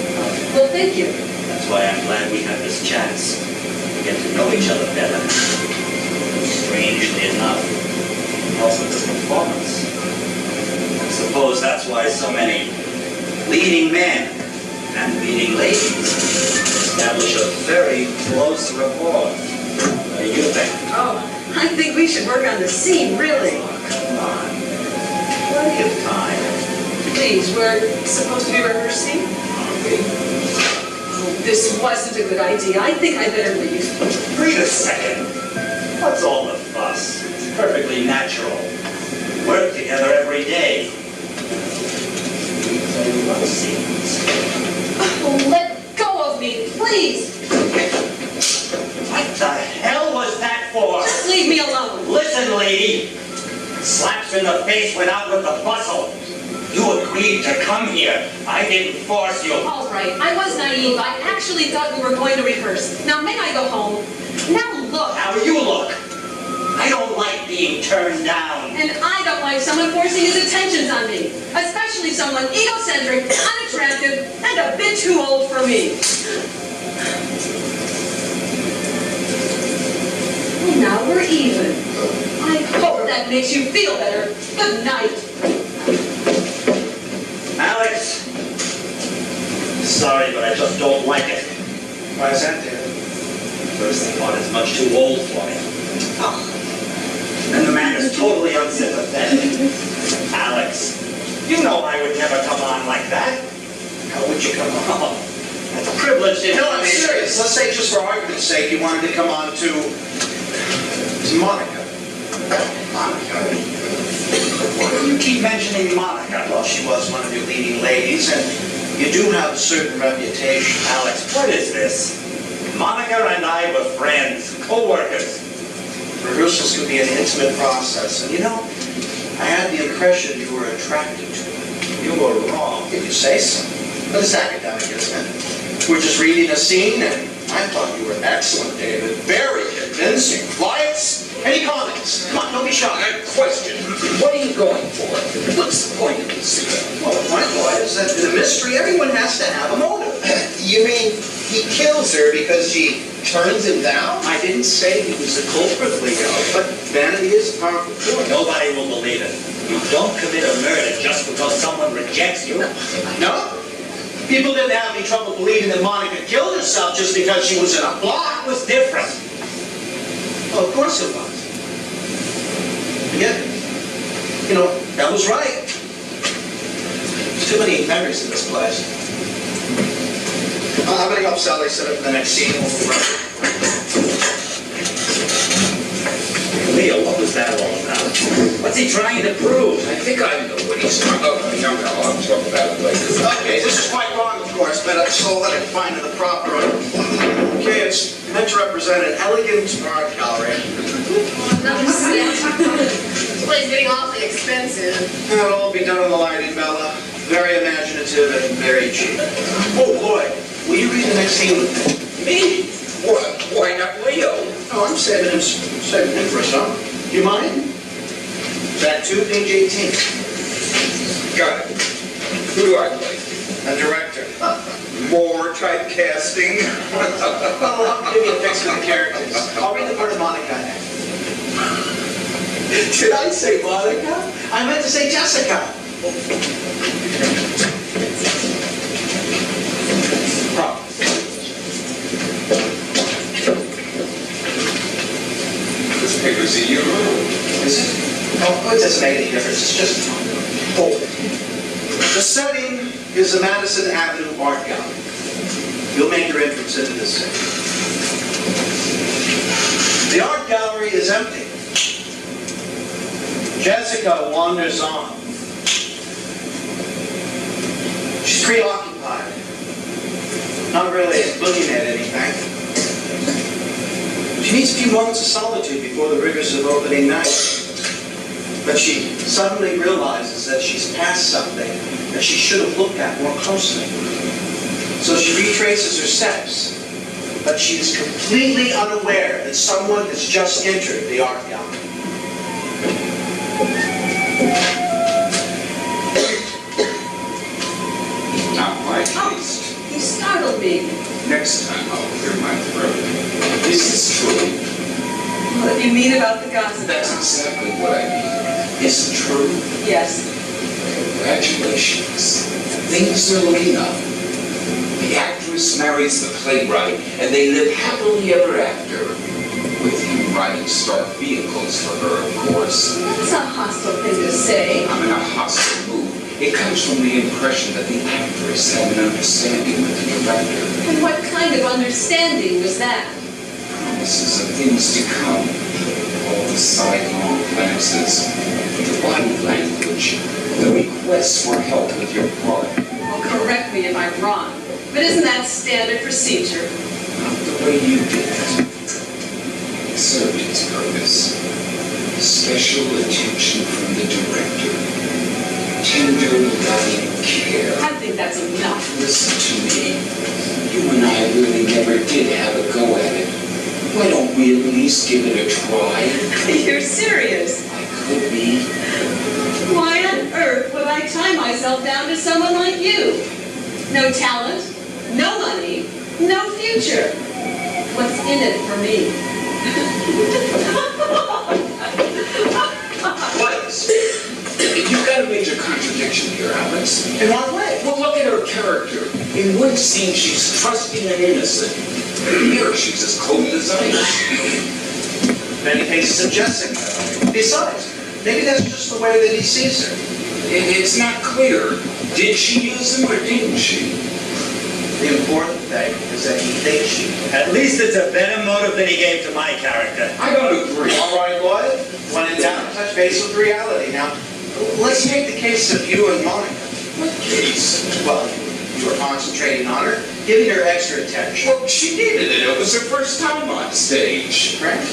Well, thank you. That's why I'm glad we have this chance to get to know each other better. Strangely enough, it helps with the performance. I suppose that's why so many leading men and leading ladies establish a very close rapport. What do you think? Oh, I think we should work on the scene, really. Oh, come on. Plenty of time. Please, we're supposed to be rehearsing? Aren't we? Oh, this wasn't a good idea. I think I better leave. Wait a second. What's all the fuss? It's perfectly natural. We work together every day. These are love scenes. Oh, let go of me, please. What the hell was that for? Just leave me alone. Listen, lady. Slaps in the face went out with the bustle. You agreed to come here. I didn't force you. All right, I was naive. I actually thought we were going to rehearse. Now, may I go home? Now, look. How you look. I don't like being turned down. And I don't like someone forcing his attentions on me. Especially someone egocentric, unattractive, and a bit too old for me. Well, now we're even. I hope that makes you feel better. Good night. Alex. Sorry, but I just don't like it. Why is that, David? First thought is much too old for me. Oh. And the man is totally unsympathetic. Alex, you know I would never come on like that. How would you come on? That's a privilege. No, I'm serious. Let's say, just for argument's sake, you wanted to come on to Monica. Monica? Why do you keep mentioning Monica? Well, she was one of your leading ladies, and you do have a certain reputation. Alex, what is this? Monica and I were friends, co-workers. Rehearsals can be an intimate process, and you know, I had the impression you were attracted to her. You were wrong. If you say so. But it's academic, isn't it? We're just reading a scene, and I thought you were excellent, David. Very convincing. Lights, Any comments? Come on, don't be shy. Question. What are you going for? What's the point of this? Well, the point, boy, is that in a mystery, everyone has to have a motive. You mean he kills her because she turns him down? I didn't say he was the culprit, Leo, but vanity is a powerful force. Nobody will believe it. You don't commit a murder just because someone rejects you. No? People didn't have any trouble believing that Monica killed herself just because she was in a block. That was different. Well, of course it was. Again, you know, that was right. There's too many memories in this place. I'm gonna go up, Sally, set up for the next scene. Leo, what was that all about? What's he trying to prove? I think I know what he's talking about. I'll talk about it later. Okay, this is quite wrong, of course, but so let it find the proper. Okay, it's meant to represent an elegant art gallery. Another set. This place is getting awfully expensive. It'll all be done on the lighting, Bella. Very imaginative and very cheap. Oh, Lloyd, will you read the next scene with me? Me? What? Why not Leo? Oh, I'm saving him for a song. Do you mind? Back 2, page 18. Got it. Who do I play? A director. More typecasting? Well, I'll give you a fix for the characters. I'll read the part of Monica. Did I say Monica? I meant to say Jessica. This paper's in your room. Is it? Oh, it doesn't make any difference. It's just... Oh. The setting is the Madison Avenue Art Gallery. You'll make your entrance into this setting. The art gallery is empty. Jessica wanders on. She's preoccupied. Not really looking at anything. She needs a few moments of solitude before the rigors of opening night. But she suddenly realizes that she's passed something that she should have looked at more closely. So she retraces her steps, but she is completely unaware that someone has just entered the art gallery. Not my taste. You startled me. Next time I'll clear my throat. Is this true? What do you mean about the gossip? That's exactly what I mean. Is it true? Yes. Congratulations. Things are looking up. The actress marries the playwright, and they live happily ever after. With you riding stock vehicles for her, of course. That's a hostile thing to say. I'm in a hostile mood. It comes from the impression that the actress had an understanding with the director. And what kind of understanding was that? Promises of things to come. All the sidelong glances, the body language, the requests for help with your part. Well, correct me if I'm wrong, but isn't that standard procedure? Not the way you did it. It served its purpose. Special attention from the director. Tender, loving care. I think that's enough. Listen to me. You and I really never did have a go at it. Why don't we at least give it a try? You're serious? I could be. Why on earth would I tie myself down to someone like you? No talent, no money, no future. What's in it for me? You've got a major contradiction here, Alex. In what way? Well, look at her character. In one scene, she's trusting and innocent. Here, she's as cold as ice. Many cases of Jessica. Besides, maybe that's just the way that he sees her. It's not clear. Did she use him or didn't she? The important thing is that he thinks she did. At least it's a better motive than he gave to my character. I don't agree. All right, Lloyd. When in doubt, touch base with reality. Now, let's take the case of you and Monica. What case? Well, you were concentrating on her, giving her extra attention. Well, she needed it. It was her first time on stage. Right?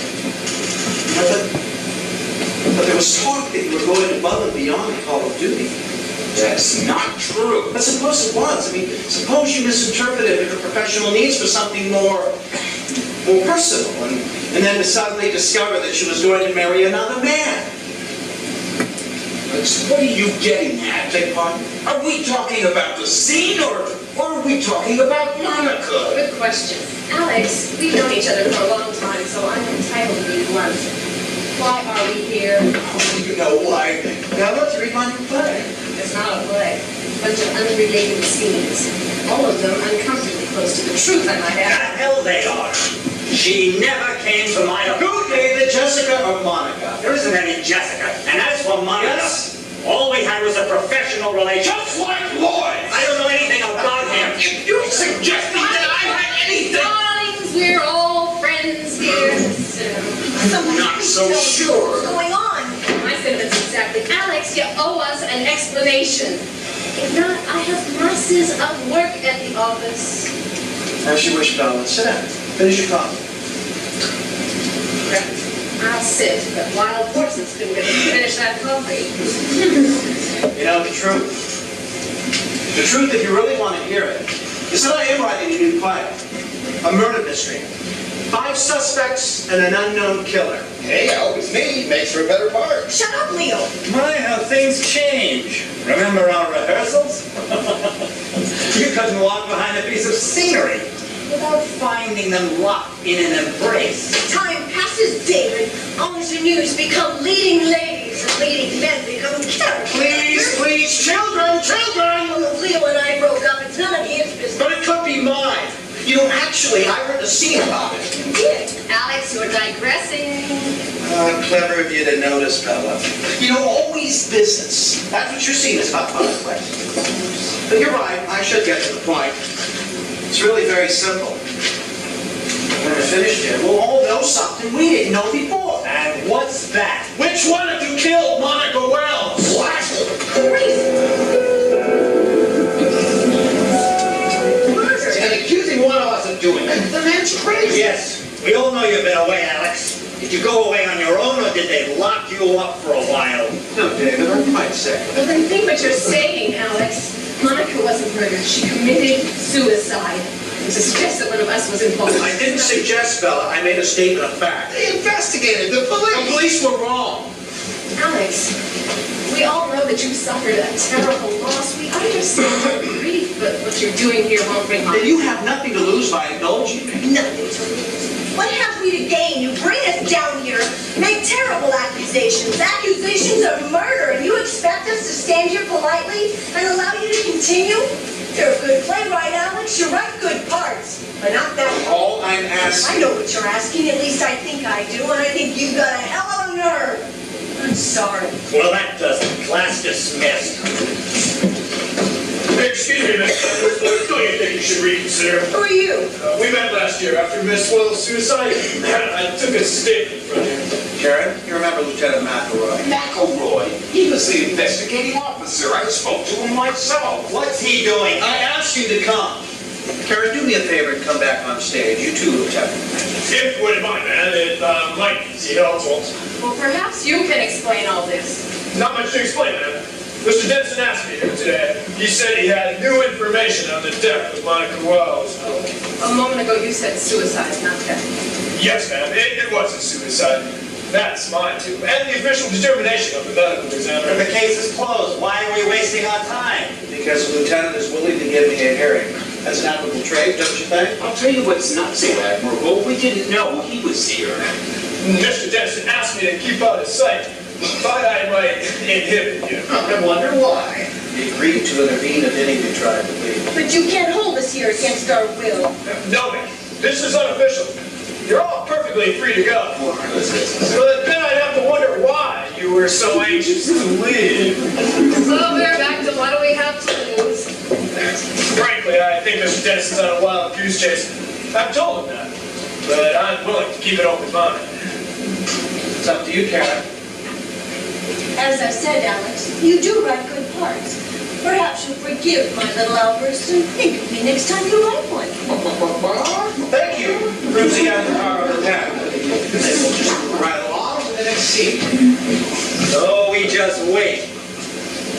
But there was talk that you were going above and beyond the Call of Duty. That's not true. But suppose it was. I mean, suppose you misinterpreted her professional needs for something more more personal, and then to suddenly discover that she was going to marry another man. What are you getting at? Beg pardon? Are we talking about the scene, or are we talking about Monica? Good question. Alex, we've known each other for a long time, so I'm entitled to be blunt. Why are we here? Oh, you know why. Now let's read my new play. It's not a play. A bunch of unrelated scenes. All of them uncomfortably close to the truth, I might The add. hell they are. She never came to my... Who gave it, Jessica or Monica? There isn't any Jessica. And as for Monica, Yes? all we had was a professional relationship. Just like Lloyd! I don't know anything about him. If you're suggesting that I had anything... Darlings, we're all friends here. Not so sure. What's going on? My sentiments exactly. Alex, you owe us an explanation. If not, I have masses of work at the office. As you wish, Bella. Sit down. Finish your coffee. I'll sit, but wild horses couldn't get me to finish that coffee. You know the truth. The truth, if you really want to hear it, is that I am writing a new play. A murder mystery. 5 suspects and an unknown killer. Hey, Albie's me. Makes for a better part. Shut up, Leo. My, how things change. Remember our rehearsals? You couldn't walk behind a piece of scenery without finding them locked in an embrace. Time passes, David. Ingenues become leading ladies, and leading men become characters. Please, children! Well, if Leo and I broke up, it's none of his business. But it could be mine. You know, actually, I wrote a scene about it. You did. Alex, you're digressing. Clever of you to notice, Bella. You know, always business. That's what your scene is about, by the way. But you're right, I should get to the point. It's really very simple. When we're finished here, we'll all know something we didn't know before. And what's that? Which one of you killed Monica Wells? What? And accusing one of us of doing it. The man's crazy. Yes, we all know you've been away, Alex. Did you go away on your own, or did they lock you up for a while? No, David, I'm quite sick. Well, then think what you're saying, Alex. Monica wasn't murdered. She committed suicide. To suggest that one of us was involved. I didn't suggest, Bella. I made a statement of fact. They investigated. The police. The police were wrong. Alex, we all know that you suffered a terrible loss. We understand your grief, but what you're doing here won't bring harm. Then you have nothing to lose by indulging me. Nothing to lose. What have we to gain? You bring us down here, make terrible accusations of murder, and you expect us to stand here politely and allow you to continue? You're a good playwright, Alex. You write good parts, but not that one. All I'm asking... I know what you're asking. At least I think I do, and I think you've got a hell of a nerve. I'm sorry. Well, that does it. Class dismissed. Excuse me, Miss Anderson. Don't you think you should reconsider? Who are you? We met last year after Miss Wells' suicide. I took a statement from you. Karen, you remember Lieutenant McElroy? McElroy? He was the investigating officer. I spoke to him myself. What's he doing? I asked you to come. Karen, do me a favor and come back on stage. You too, Lieutenant. If you wouldn't mind, man, it might be helpful. Well, perhaps you can explain all this. Not much to explain, man. Mr. Denson asked me here today. He said he had new information on the death of Monica Wells. A moment ago you said suicide, not death. Yes, ma'am, it was a suicide. That's mine, too. And the official determination of the medical examiner. The case is closed. Why are we wasting our time? Because the lieutenant is willing to give me a hearing. That's an admirable trait, don't you think? I'll tell you what's not so admirable. We didn't know he was here. Mr. Denson asked me to keep out of sight. Thought I might inhibit you. I wonder why. He agreed to intervene if anything tried to leave. But you can't hold us here against our will. No, ma'am. This is unofficial. You're all perfectly free to go. But then I'd have to wonder why you were so anxious to leave. So we're back to what do we have to lose? Frankly, I think Mr. Dennison's on a wild goose chase. I've told him that. But I'm willing to keep an open mind. It's up to you, Karen. As I said, Alex, you do write good parts. Perhaps you'll forgive my little outburst and think of me next time you write one. Thank you. Cruising out the power of the town. Then we'll just move right along to the next scene. So we just wait.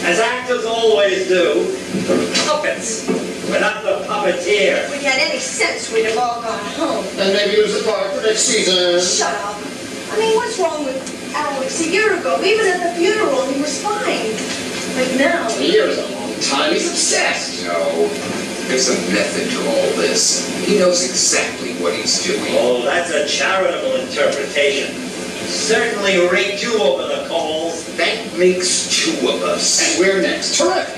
As actors always do. Puppets. We're not the puppets. puppeteer. If we had any sense, we'd have all gone home. And maybe use the part for next season. Shut up. I mean, what's wrong with Alex a year ago? Even at the funeral, he was fine. But now... A year is a long time. He's obsessed. No, there's a method to all this. He knows exactly what he's doing. Oh, that's a charitable interpretation. Certainly raked you over the coals. That makes two of us. And we're next. Terrific.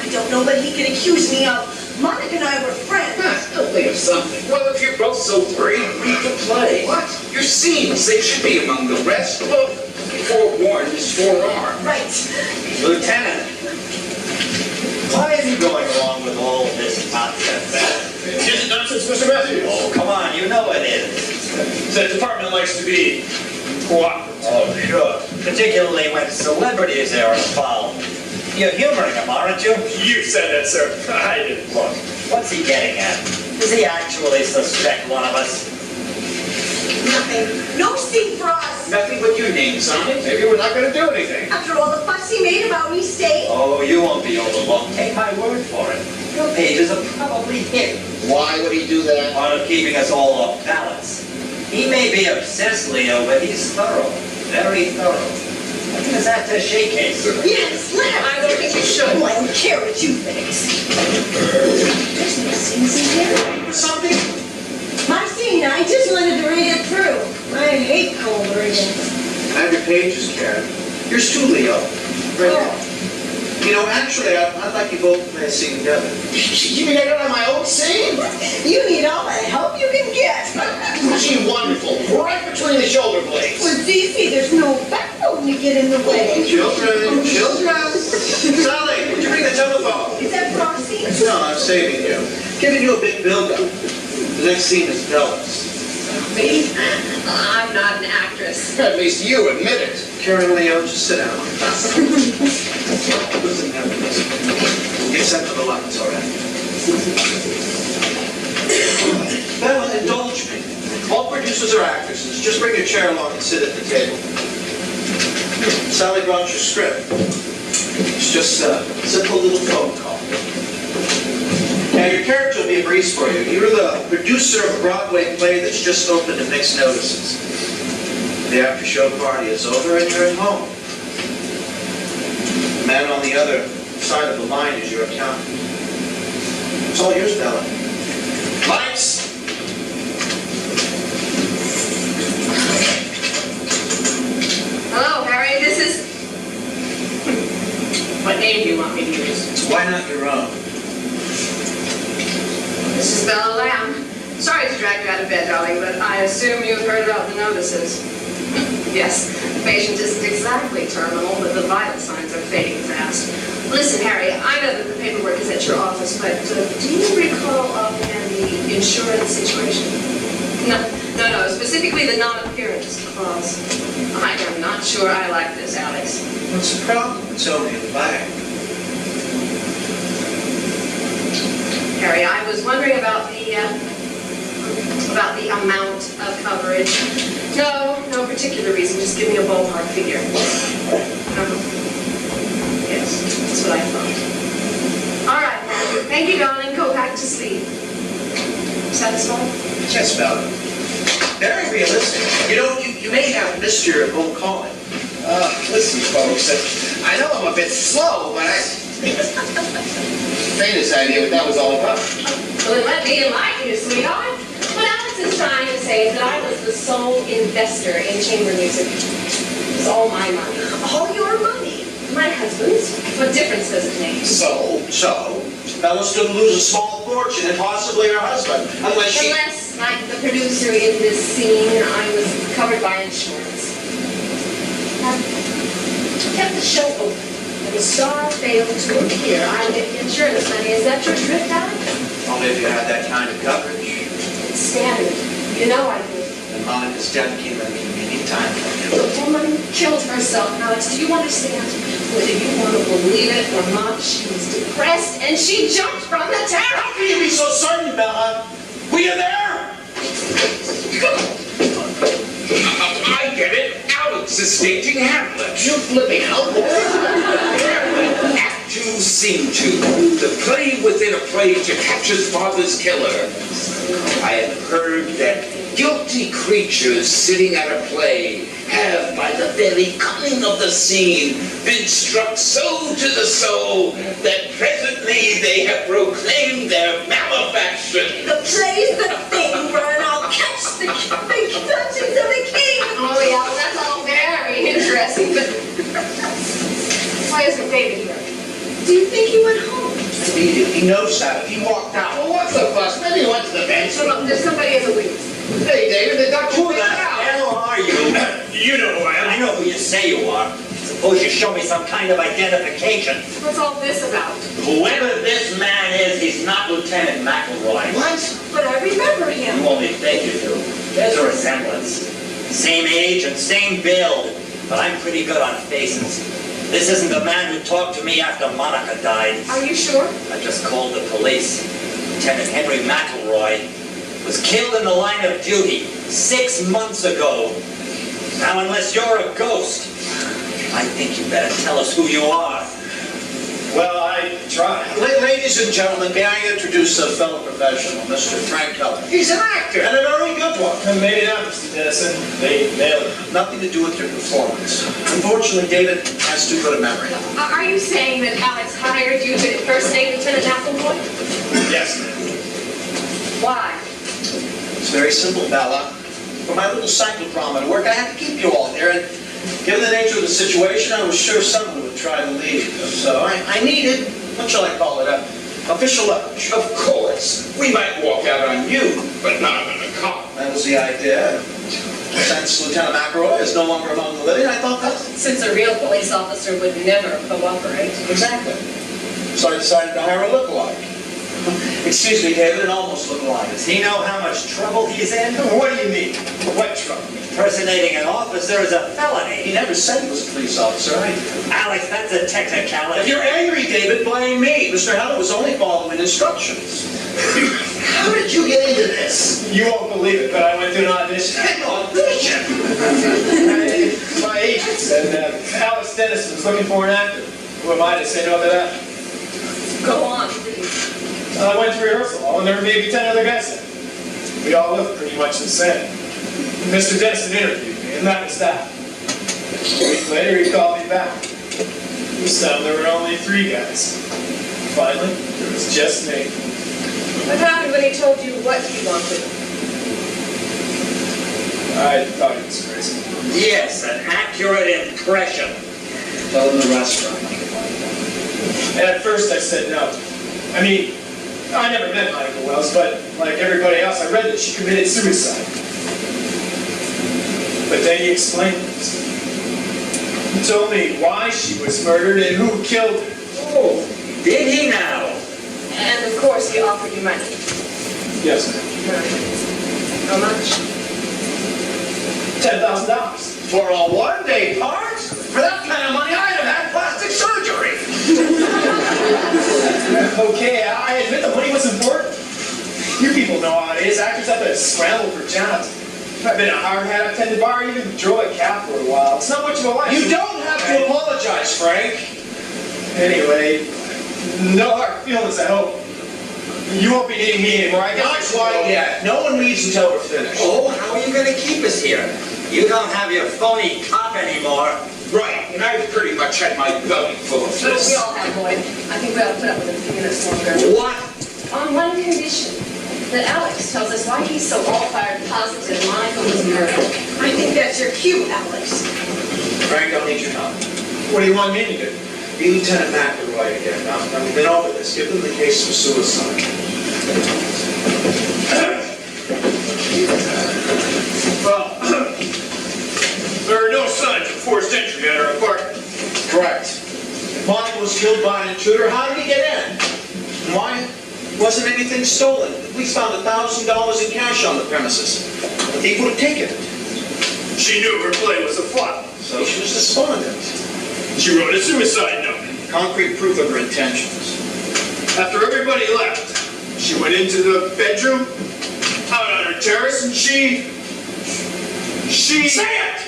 I don't know what he could accuse me of. Monica and I were friends. I'll think of something. Well, if you're both so great, read the play. What? Your scenes, they should be among the rest. Look, forewarned is forearmed. Right. Lieutenant, why are you going along with all this nonsense? Is it nonsense, Mr. Matthews? Oh, come on, you know it is. The department likes to be cooperative. Oh, sure. Particularly when celebrities are involved. You're humoring him, aren't you? You said that, sir. I didn't. Look, what's he getting at? Does he actually suspect one of us? Nothing. No seat for us. Nothing but your name, Sonny. Maybe we're not going to do anything. After all the fuss he made about me staying. Oh, you won't be overlooked. Take my word for it. Your pages are probably hit Why would he do that? on keeping us all off balance. He may be obsessed, Leo, but he's thorough. Very thorough. Look at his attaché case. Yes, let him. I don't think you should. Oh, I don't care what you think. There's no scenes in here. Something? My scene, I just wanted to read it through. I hate cold reading. I have your pages, Karen. Yours too, Leo. Right there. You know, actually, I'd like you both to play a scene together. You mean I don't have my own scene? You need all the help you can get. Gee, wonderful. Right between the shoulder blades. With Zizi, there's no backbone to get in the way. Children. Sally, would you bring the telephone? Is that for our scene? No, I'm saving you. Giving you a big build-up. The next scene is Bellas. Me? I'm not an actress. At least you admit it. Karen and Leo, just sit down. Get sent to the lines, all right? Bella, indulge me. All producers are actresses. Just bring your chair along and sit at the table. Sally brought your script. It's just a simple little phone call. Now, your character will be a breeze for you. You're the producer of a Broadway play that's just opened to mixed notices. The after-show party is over and you're at home. The man on the other side of the line is your accountant. It's all yours, Bella. Lights! Hello, Harry. This is... What name do you want me to use? Why not your own? This is Bella Lamb. Sorry to drag you out of bed, darling, but I assume you've heard about the notices. Yes, the patient isn't exactly terminal, but the vital signs are fading fast. Listen, Harry, I know that the paperwork is at your office, but do you recall offhand the insurance situation? No, specifically the non-appearance clause. I am not sure I like this, Alex. What's the problem? It's only a bag. Harry, I was wondering about the amount of coverage. No particular reason, just give me a ballpark figure. Yes, that's what I thought. All right, Matthew. Thank you, darling. Go back to sleep. Satisfied? Yes, Bella. Very realistic. You know, you may have missed your own calling. Listen, folks, I know I'm a bit slow, but famous idea what that was all about. Well, it might be enlighten you, sweetheart. What Alex is trying to say is that I was the sole investor in chamber music. It's all my money. All your money. My husband's. What difference does it make? So, Bella stood to lose a small fortune and possibly her husband, unless she... Unless, like the producer in this scene, I was covered by insurance. I kept the show open. When the star failed to appear, I get the insurance money. Is that your drift, Alex? Only if you had that kind of coverage. It's standard. You know I do. And Monica's death came at a convenient time for you. The woman killed herself, Alex. Do you understand? Whether you want to believe it or not, she was depressed and she jumped from the terrace. How can you be so certain, Bella? Were you there? I get it. Alex is staging Hamlet. You flipping out? Hamlet, Act 2. sing to, the play within a play to catch's father's killer. I have heard that guilty creatures sitting at a play have, by the very cunning of the scene, been struck so to the soul that presently they have proclaimed their malefaction. The play's the thing where I'll catch the touchings of the king. Oh yeah, well, that's all very interesting, but why isn't David here? Do you think he went home? He knows that. If he walked out, Well, what's the fuss? Maybe he went to the bench. So look, there's somebody in the wings. Hey, David, the doctor Who figured the it out. hell are you? You know who I am. I know who you say you are. Suppose you show me some kind of identification. What's all this about? Whoever this man is, he's not Lieutenant McElroy. What? But I remember him. You only think you do. There's a resemblance. Same age and same build, but I'm pretty good on faces. This isn't the man who talked to me after Monica died. Are you sure? I just called the police. Lieutenant Henry McElroy was killed in the line of duty 6 months ago. Now, unless you're a ghost, I think you better tell us who you are. Well, I tried. Ladies and gentlemen, may I introduce a fellow professional, Mr. Frank Keller. He's an actor. And a very good one. Maybe not, Mr. Dennison. They nailed it. Nothing to do with your performance. Unfortunately, David has too good a memory. Are you saying that Alex hired you to impersonate Lieutenant McElroy? Yes, ma'am. Why? It's very simple, Bella. For my little cyclodroma to work, I had to keep you all here, and given the nature of the situation, I was sure someone would try to leave. So I needed, what shall I call it, official leverage. Of course, we might walk out on you, but not on a cop. That was the idea. Since Lieutenant McElroy is no longer among the living, I thought that. Since a real police officer would never cooperate. Exactly. So I decided to hire a lookalike. Excuse me, David, an almost lookalike. Does he know how much trouble he's in? What do you mean? What trouble? Impersonating an officer is a He felony. never said he was a police officer. Alex, that's a If technicality. you're angry, David, blame me. Mr. Heller was only following instructions. How did you get into this? You won't believe it, but I went to an audition. An audition? My agent said Alex Dennison was looking for an actor. Who am I to say no to that? Go on, please. I went to rehearsal. All and there were maybe 10 other guys there. We all looked pretty much the same. Mr. Dennison interviewed me, and that was that. A week later, he called me back. This time there were only 3 guys. Finally, it was just me. What happened when he told you what he wanted? I thought he was crazy. Yes, an accurate impression. Tell him the restaurant. And at first I said no. I mean, I never met Monica Wells, but like everybody else, I read that she committed suicide. But then he explained it. He told me why she was murdered and who killed her. Oh, did he now? And of course he offered you money. Yes, ma'am. How much? $10,000. For a one-day part? For that kind of money, I'd have had plastic surgery. Okay, I admit the money was important. You people know how it is. Actors have to scramble for jobs. I've been a hard hat, I've tended bar, even drove a cab for a while. It's not much of a life. You don't have to apologize, Frank. Anyway, no hard feelings, I hope. You won't be needing me anymore. I Not guess quite yet. No one leaves until we're finished. Oh, how are you going to keep us here? You don't have your phony cop anymore. Right, and I've pretty much had my belly full of So this. we all have, Lloyd. I think we ought to put up with it a few minutes longer. What? On one condition, that Alex tells us why he's so all-fired positive Monica was murdered. I think that's your cue, Alex. Frank, I'll need your help. What do you want me to do? Be Lieutenant McElroy again. Now, we've been over this. Give them the case of suicide. Well, there are no signs of forced entry at our apartment. Correct. If Monica was killed by an intruder, how did he get in? And why wasn't anything stolen? The police found $1,000 in cash on the premises. The thief would have taken it. She knew her play was a flop. So she was despondent. She wrote a suicide note. Concrete proof of her intentions. After everybody left, she went into the bedroom, out on her terrace, and she... Say it!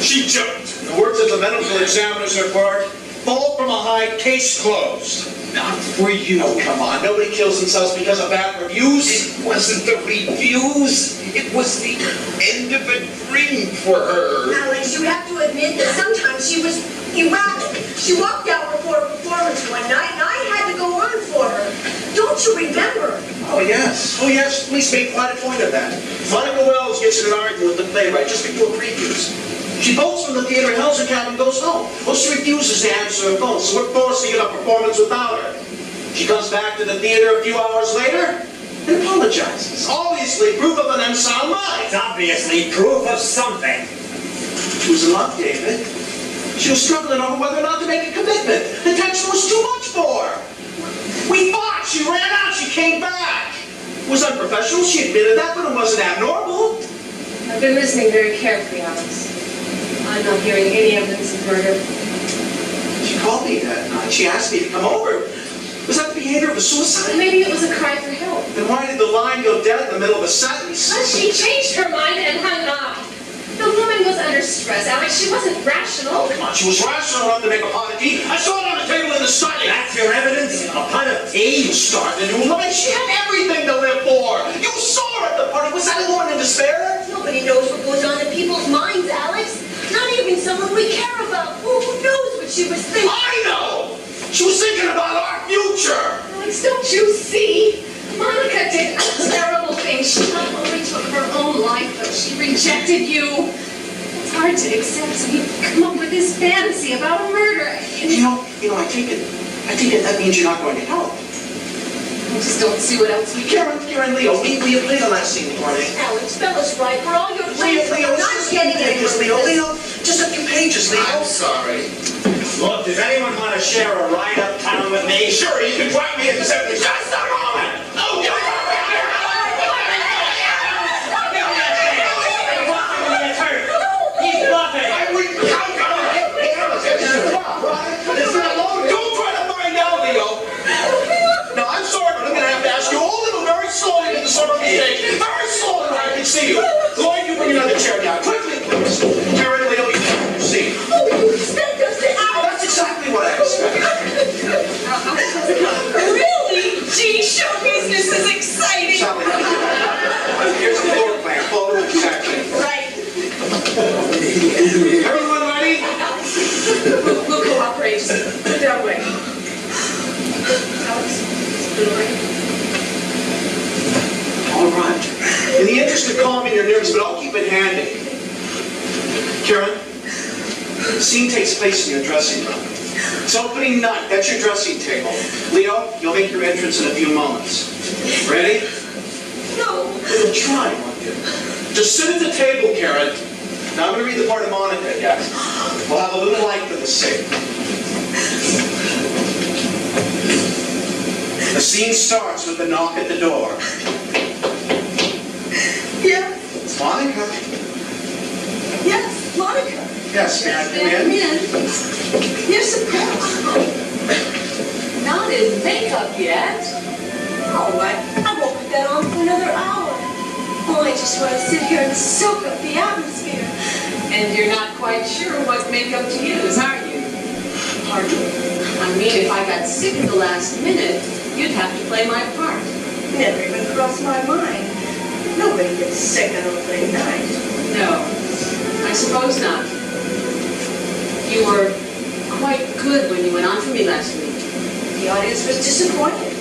She jumped. In the words of the medical examiner's report, fall formaldehyde, case closed. Not for you. Oh, come on. Nobody kills themselves because of bad reviews. It wasn't the reviews. It was the end of a dream for her. Alex, you have to admit that sometimes she was erratic. She walked out before a performance one night, and I had to go on for her. Don't you remember? Oh, yes. Oh, yes. Police made quite a point of that. Monica Wells gets in an argument with the playwright just before previews. She bolts from the theater, hells her cab, and goes home. Well, she refuses to answer her phone, so we're forced to get a performance without her. She comes back to the theater a few hours later and apologizes. Obviously, proof of an unsound mind. It's obviously proof of something. She was in love, David. She was struggling over whether or not to make a commitment. The tension was too much for her. We fought. She ran out. She came back. It was unprofessional. She admitted that, but it wasn't abnormal. I've been listening very carefully, Alex. I'm not hearing any evidence of murder. She called me that night. She asked me to come over. Was that the behavior of a suicide? Maybe it was a cry for help. Then why did the line go dead in the middle of a sentence? But she changed her mind and hung up. The woman was under stress, Alex. She wasn't rational. Oh, come on. She was rational enough to make a pot of tea. I saw it on the table in the study. That's your evidence? A pot of tea? You started a new life. She had everything to live for. You saw her at the party. Was that a woman in despair? Nobody knows what goes on in people's minds, Alex. Not even someone we care about. Who knows what she was thinking? I know. She was thinking about our future. Alex, don't you see? Monica did a terrible thing. She not only took her own life, but she rejected you. It's hard to accept, so you come up with this fantasy about a murder. You know, I take it that means you're not going to help. I just don't see what else we can. Karen, Leo, we have played the last scene morning. Alex, Bella's right. For all your Leo, plans, I'm not getting pages, anywhere with Leo, this. just a few pages, Leo. I'm sorry. Look, does anyone want to share a ride uptown with me? Sure, you can drop me in the 70s. Just a moment. Oh, yeah. He's bluffing. I wouldn't count on it. It's not long. Don't try to find out, Leo. No, I'm sorry, but I'm going to have to ask you all to move very slowly to the center of the stage. Very slowly, where I can see you. Lloyd, you bring another chair down. Quickly, please. Karen, Leo, you can have your seat. Oh, you expect us to act? That's exactly what I expect. Really? Gee, show business is exciting. Sally, here's the floor plan. Follow it exactly. Right. Everyone ready? We'll cooperate. Put that away. Alex, put it away. All right. In the interest of calming your nerves, but I'll keep it handy. Karen, the scene takes place in your dressing room. It's opening night. That's your dressing table. Leo, you'll make your entrance in a few moments. Ready? No. We'll try, won't you? Just sit at the table, Karen. Now I'm going to read the part of Monica again. We'll have a little light for the scene. The scene starts with a knock at the door. Yeah. It's Monica. Yes, Monica. Yes, may I come Come in? in. You're surprised. Not in makeup yet. Oh, I won't put that on for another hour. Oh, I just want to sit here and soak up the atmosphere. And you're not quite sure what makeup to use, are you? Pardon? I mean, if I got sick at the last minute, you'd have to play my part. Never even crossed my mind. Nobody gets sick on opening night. No, I suppose not. You were quite good when you went on for me last week. The audience was disappointed.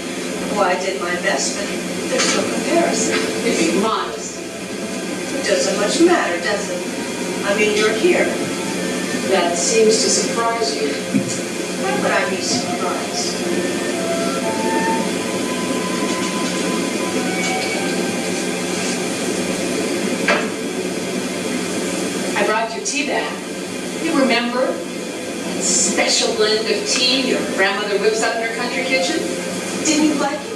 Oh, I did my best, but there's no comparison. Be modest. It doesn't much matter, does it? I mean, you're here. That seems to surprise you. Why would I be surprised? I brought your tea back. You remember? That special blend of tea your grandmother whips up in her country kitchen? Didn't you like it?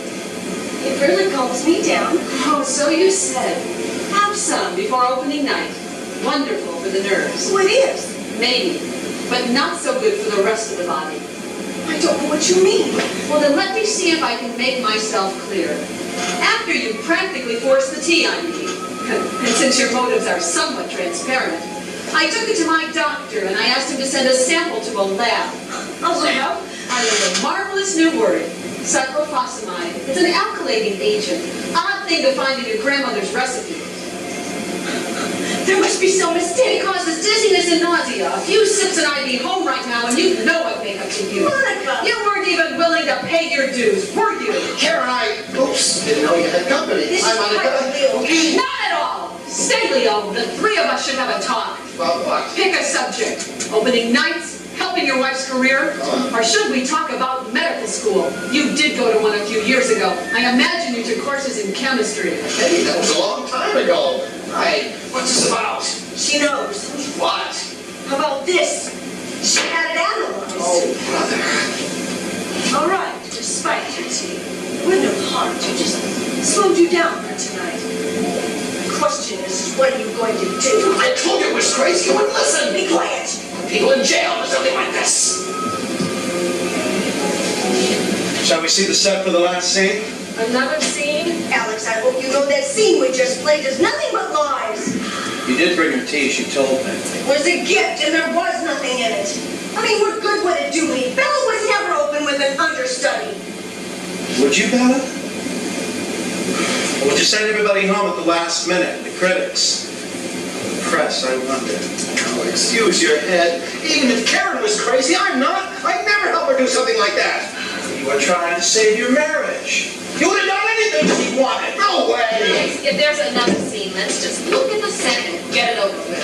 It really calms me down. Oh, so you said. Have some before opening night. Wonderful for the nerves. Oh, it is. Maybe, but not so good for the rest of the body. I don't know what you mean. Well, then let me see if I can make myself clear. After you practically forced the tea on me, and since your motives are somewhat transparent, I took it to my doctor and I asked him to send a sample to a lab. Oh, well, I learned a marvelous new word. Cyclophosphamide. It's an alkylating agent. Odd thing to find in your grandmother's recipe. There must be some mistake. It causes dizziness and nausea. A few sips and I'd be home right now and you'd know what makeup to use. Monica! You weren't even willing to pay your dues, were you? Karen, oops, didn't know you had company. This Hi, is Monica. perfectly okay. Not at all. Stay, Leo. The three of us should have a talk. About what? Pick a subject. Opening nights, helping your wife's career, or should we talk about medical school? You did go to one a few years ago. I imagine you took courses in chemistry. Hey, that was a long time ago. What's this about? She knows. What? How about this? She had it analyzed. Oh, brother. All right, despite your tea, wouldn't have harmed you, just slowed you down for tonight. The question is, what are you going to do? I told you it was crazy. You wouldn't listen. Be quiet. People in jail for something like this. Shall we see the set for the last scene? Another scene? Alex, I hope you know that scene we just played is nothing but lies. You did bring her tea, she told me. It was a gift and there was nothing in it. I mean, what good would it do me? Bella was never open with an understudy. Would you, Bella? Or would you send everybody home at the last minute? The critics? The press, I wonder. Oh, excuse your head. Even if Karen was crazy, I'm not. I'd never help her do something like that. You were trying to save your marriage. You would have done anything she wanted. No way. If there's another scene, let's just look at the set and get it over with.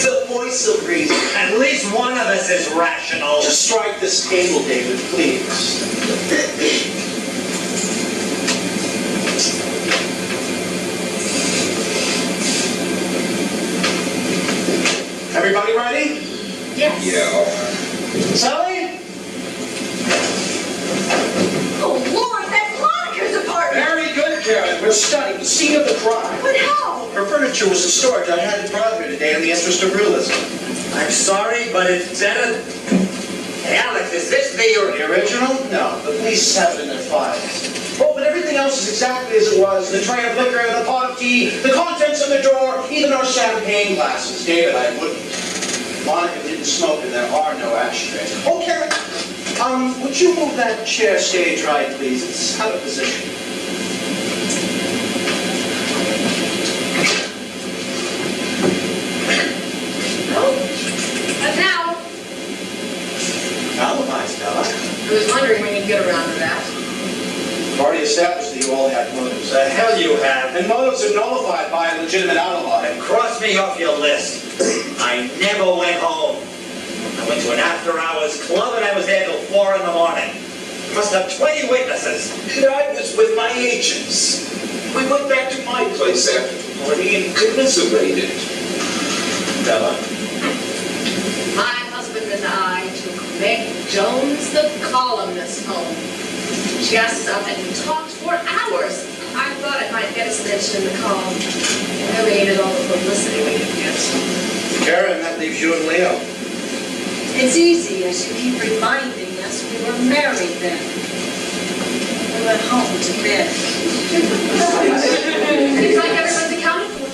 The voice of reason. At least one of us is rational. Just strike this table, David, please. Everybody ready? Yes. Yeah. Sally? Oh, Lord, that's Monica's apartment. Very good, Karen. We're studying the scene of the crime. But how? Her furniture was in storage. I had it brought here today in the interest of realism. I'm sorry, but it's better. Hey, Alex, is this The original? No. The police have it in their files. Oh, but everything else is exactly as it was. The tray of liquor, the pot of tea, the contents of the drawer, even our champagne glasses. David, I wouldn't. Monica didn't smoke and there are no ashtrays. Oh, Karen, would you move that chair stage right, please? It's out of position. But now, Alibis, Bella. I was wondering when you'd get around to that. I've already established that you all had motives. The hell you have. And motives are nullified by a legitimate alibi. And cross me off your list. I never went home. I went to an after-hours club and I was there till 4 in the morning. Must have 20 witnesses. And I was with my agents. We went back to my place after the party and commiserated. Bella. My husband and I took Meg Jones, the columnist, home. She asked us out and we talked for hours. I thought it might get us mentioned in the column. I really hated all the publicity we could get. Karen, that leaves you and Leo. It's easy, as you keep reminding us we were married then. We went home to bed. Seems like everyone's accounted for.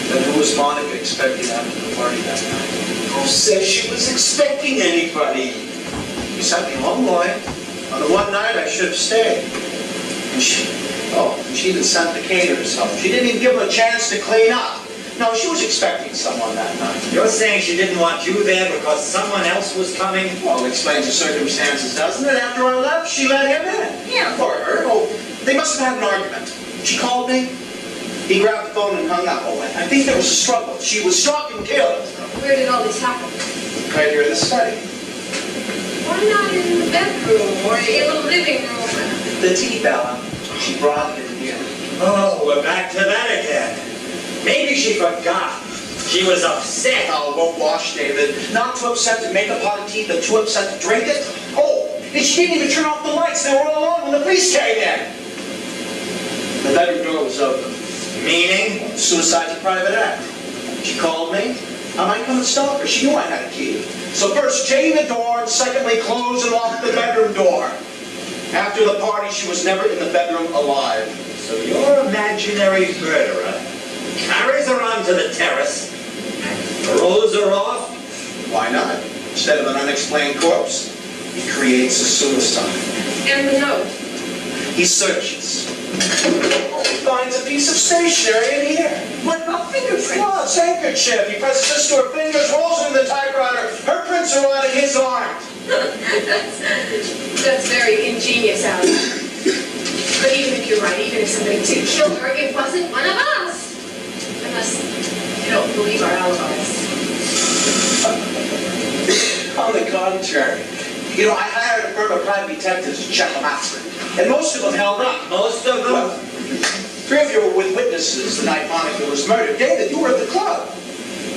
Then who was Monica expecting after the party that night? Who says she was expecting anybody? You sent me home, Lloyd. On the one night I should have stayed. And she even sent the caterers home. She didn't even give them a chance to clean up. No, she was expecting someone that night. You're saying she didn't want you there because someone else was coming? Well, it explains the circumstances, doesn't it? After I left, she let him in. Yeah. Or her. Oh, they must have had an argument. She called me. He grabbed the phone and hung up. Oh, I think there was a struggle. She was struck and killed. Where did all this happen? Right here in the study. Why not in the bedroom or in the living room? The tea, Bella. She brought it in here. Oh, we're back to that again. Maybe she forgot. She was upset. Oh, won't wash, David. Not too upset to make a pot of tea, but too upset to drink it. Oh, and she didn't even turn off the lights. They were all on when the police came in. The bedroom door was open. Meaning? Suicide's a private act. She called me. I might come and stop her. She knew I had a key. So first, chain the door, and secondly, close and lock the bedroom door. After the party, she was never in the bedroom alive. So your imaginary murderer carries her onto the terrace and throws her off? Why not? Instead of an unexplained corpse, he creates a suicide. And the note. He searches. He finds a piece of stationery in here. What about fingerprints? Gloves, handkerchief. He presses this to her fingers, rolls it in the typewriter. Her prints are on his arm. That's very ingenious, Alex. But even if you're right, even if somebody did kill her, it wasn't one of us. Unless you don't believe our alibis. On the contrary. You know, I hired a firm of private detectives to check them out. And most of them held up. Most of them? Well, 3 of you were with witnesses the night Monica was murdered. David, you were at the club.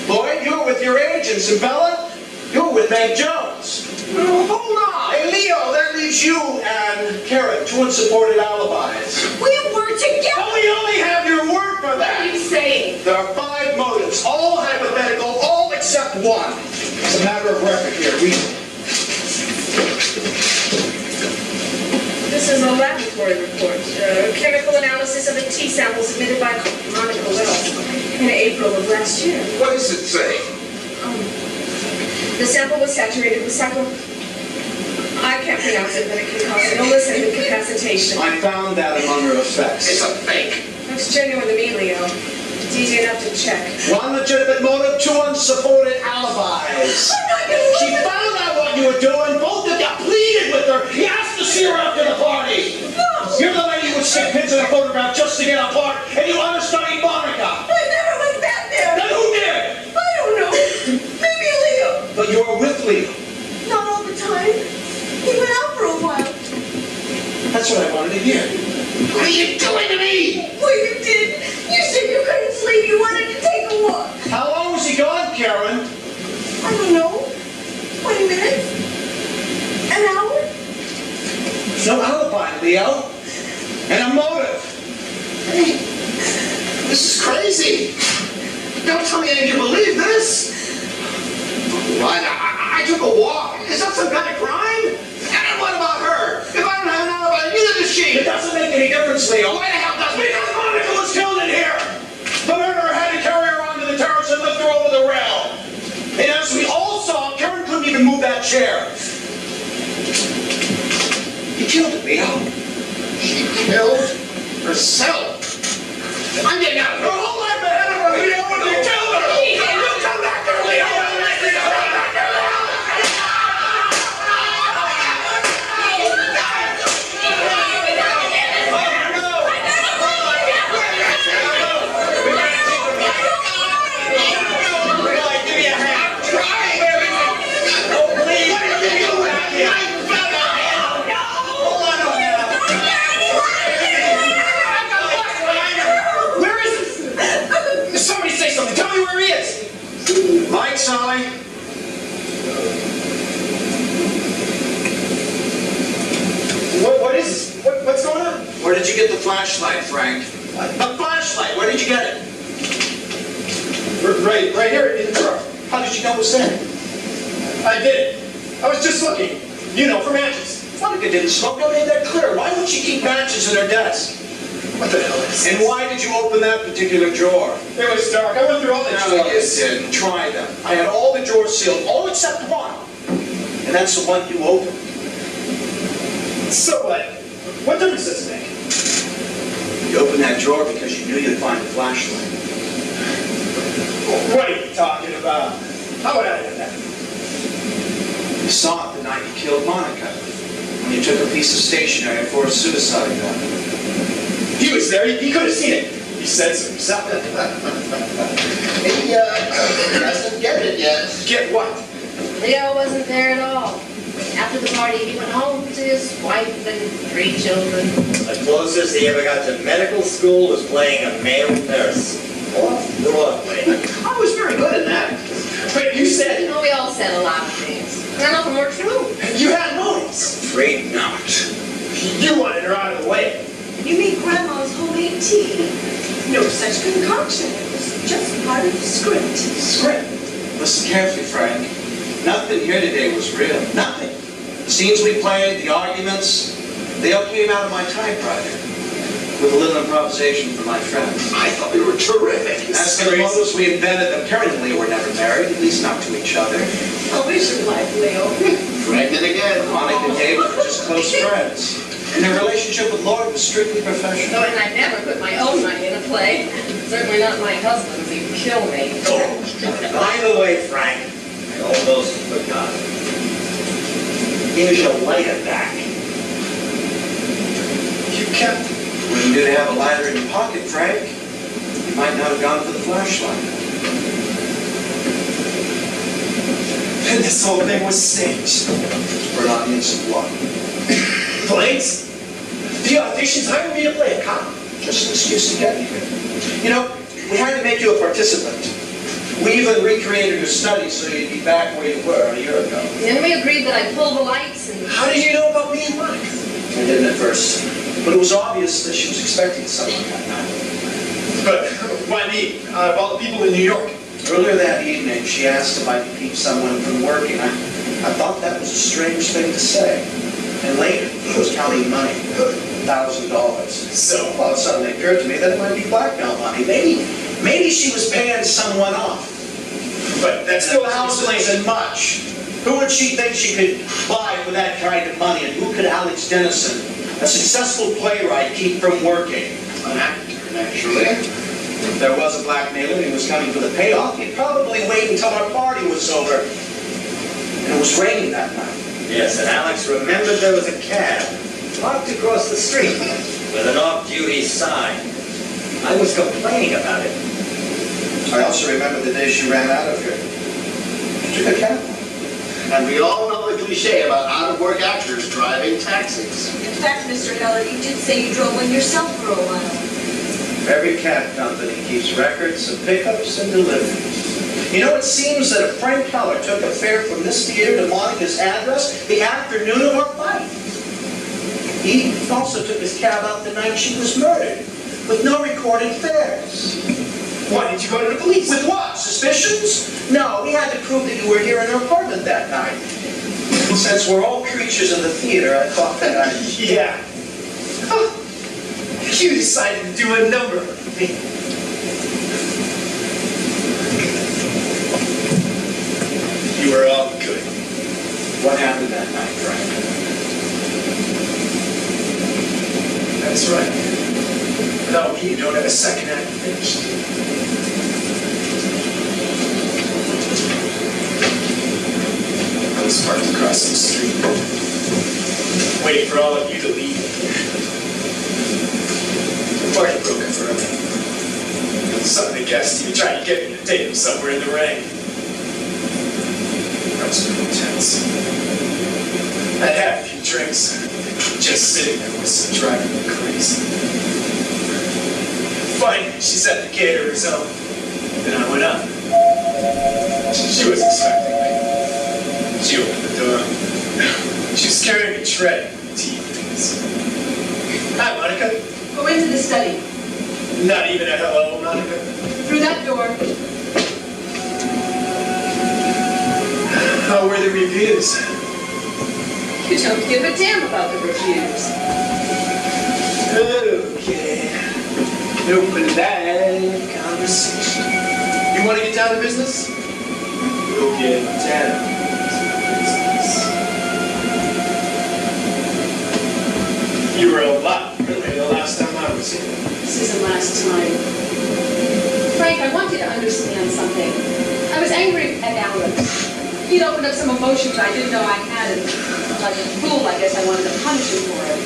Lloyd, you were with your agents. And Bella, you were with Meg Jones. Oh, hold on. Hey, Leo, that leaves you and Karen, 2 unsupported alibis. We were together. But we only have your word for What are that. you saying? There are 5 motives, all hypothetical, all except one. It's a matter of record here. Read it. This is a laboratory report. Chemical analysis of a tea sample submitted by Monica Quells in April of last year. What does it say? The sample was saturated with I can't pronounce it, but it can cause illness and incapacitation. I found that among her effects. It's a fake. Looks genuine to me, Leo. It's easy enough to check. 1 legitimate motive, 2 unsupported alibis. She found out what you were doing. Both of you pleaded with her. You asked to see her after the party. No. You're the lady who would stick pins in a photograph just to get apart, and you understudied Monica. I never went back there. Then who did? I don't know. Maybe Leo. But you were with Leo. Not all the time. He went out for a while. That's what I wanted to hear. What are you doing to me? Well, you did. You said you couldn't sleep. You wanted to take a walk. How long was he gone, Karen? I don't know. 20 minutes? An hour? No alibi, Leo. And a motive. Hey, this is crazy. Don't tell me any of you believe this. What? I took a walk. Is that some kind of crime? And what about her? If I don't have an alibi, neither does she. It doesn't make any difference, Leo. Why the hell doesn't it? Because Monica was killed in here! The murderer had to carry her onto the terrace and lift her over the rail. And as we all saw, Karen couldn't even move that chair. He killed her, Leo. She killed herself. I'm getting out of here. Her whole life ahead of her, Leo, and you killed her! You come back here, Leo! Come back here, Leo! Mike, Sally. What is this? What's going on? Where did you get the flashlight, Frank? The flashlight, where did you get it? Right here in the drawer. How did you know it was there? I did it. I was just looking, for matches. Monica didn't smoke, I made that clear. Why would she keep matches in her desk? What the hell is this? And why did you open that particular drawer? It was dark. I went through all the No, you drawers. didn't. Try them. I had all the drawers sealed, all except one. And that's the one you opened. So what? What difference does it make? You opened that drawer because you knew you'd find a flashlight. What are you talking about? How would I do that? You saw it the night you killed Monica. When you took a piece of stationery for a suicide note. He was there. He could have seen it. He said so himself. He doesn't get it yet. Get what? Leo wasn't there at all. After the party, he went home to his wife and 3 children. The closest he ever got to medical school was playing a male nurse. Off Broadway. I was very good in that. But you said Well, we all said a lot of things. None of them were true. you had motives. Afraid not. You wanted her out of the way. You mean Grandma's homemade tea? No such concoction. It was just part of the script. Script. Listen carefully, Frank. Nothing here today was real. Nothing. The scenes we played, the arguments, they all came out of my typewriter. with a little improvisation from my friends. I thought they were terrific. As for the motives we invented, apparently we were never married, at least not to each other. Oh, we should like Leo. Pregnant again. Monica and David were just close friends. And their relationship with Lloyd was strictly professional. And I'd never put my own money in a play. Certainly not my husband's. He'd kill me. By the way, Frank, I almost forgot. Here's your lighter back. You kept it. Wouldn't do to have a lighter in your pocket, Frank. You might not have gone for the flashlight. And this whole thing was staged. For an audience of one. Plays? The auditions hired me to play a cop. Just an excuse to get you here. You know, we had to make you a participant. We even recreated your study so you'd be back where you were a year ago. Then we agreed that I'd pull the lights and... How did you know about me and Monica? I didn't at first. But it was obvious that she was expecting someone that night. But why me? Out of all the people in New York? Earlier that evening, she asked if I could keep someone from working. I thought that was a strange thing to say. And later, she was counting money, $1,000. So? Well, it suddenly occurred to me that it might be blackmail money. Maybe she was paying someone off. But that's still Thousands and much. Who would she think she could buy for that kind of money? And who could Alex Dennison, a successful playwright, keep from working? An actor, naturally. If there was a blackmailer and he was coming for the payoff, he'd probably wait until our party was over. And it was raining that night. Yes, and Alex remembered there was a cab parked across the street with an off-duty sign. I was complaining about it. I also remember the day she ran out of here. She took a cab. And we all know the cliche about out-of-work actors driving taxis. In fact, Mr. Heller, you did say you drove one yourself for a while. Every cab company keeps records of pickups and deliveries. You know, it seems that if Frank Heller took a fare from this theater to Monica's address the afternoon of our fight. He also took his cab out the night she was murdered, with no recorded fares. Why did you go to the police? With what? Suspicions? No, we had to prove that you were here in her apartment that night. Since we're all creatures of the theater, I thought that I... Yeah. Oh, you decided to do a number on me. You were all good. What happened that night, Frank? That's right. Without me, you don't have a second act finished. I was parked across the street, waiting for all of you to leave. The party broke up for a minute. Some of the guests even tried to get me to take them somewhere in the rain. I was pretty tense. I'd had a few drinks. Just sitting there was driving me crazy. Finally, she set the caterer's own. Then I went up. She was expecting me. She opened the door. She was carrying a tray of tea things. Hi, Monica. Go into the study. Not even a hello, Monica. Through that door. How were the reviews? You don't give a damn about the reviews. Okay. Open that conversation. You want to get down to business? We'll get down to business. You were a lot earlier the last time I was here. This isn't last time. Frank, I want you to understand something. I was angry at Alex. He'd opened up some emotions I didn't know I had, and like a fool, I guess I wanted to punish him for it.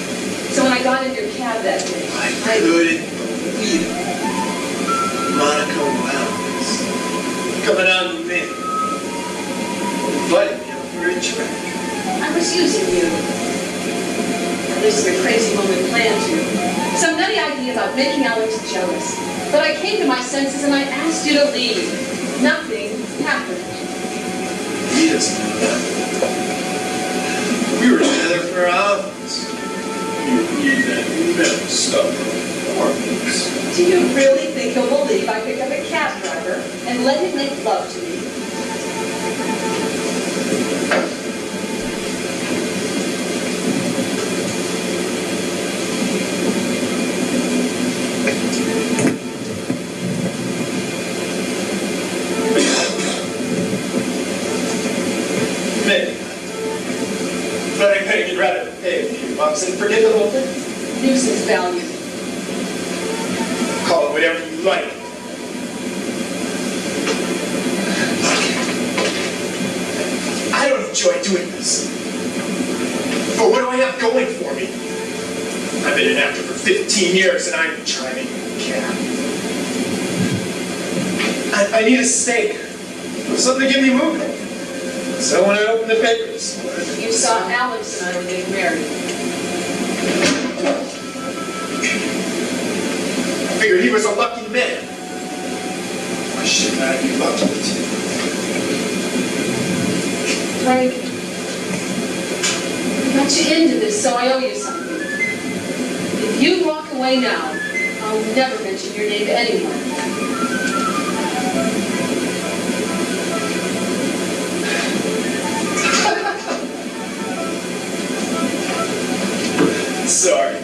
So when I got into your cab that day, I couldn't believe it. Monica Wells coming out with me. Invited me out for a drink. I was using you. At least the crazy woman planned to. Some nutty idea about making Alex jealous. But I came to my senses and I asked you to leave. Nothing happened. He doesn't know that. We were together for hours. You never stopped performance. Do you really think he'll believe I picked up a cab driver and let him make love to me? Maybe. But I think you'd rather pay a few bucks and forget the whole thing. Nuisance value. Call it whatever you like. I don't enjoy doing this. But what do I have going for me? I've been an actor for 15 years and I'm driving a cab. I need a stake. Something to get me moving. So when I open the papers, You saw Alex and I were getting married. I figured he was a lucky man. Why shouldn't I be lucky too? Frank, I got you into this, so I owe you something. If you walk away now, I'll never mention your name to anyone. Sorry.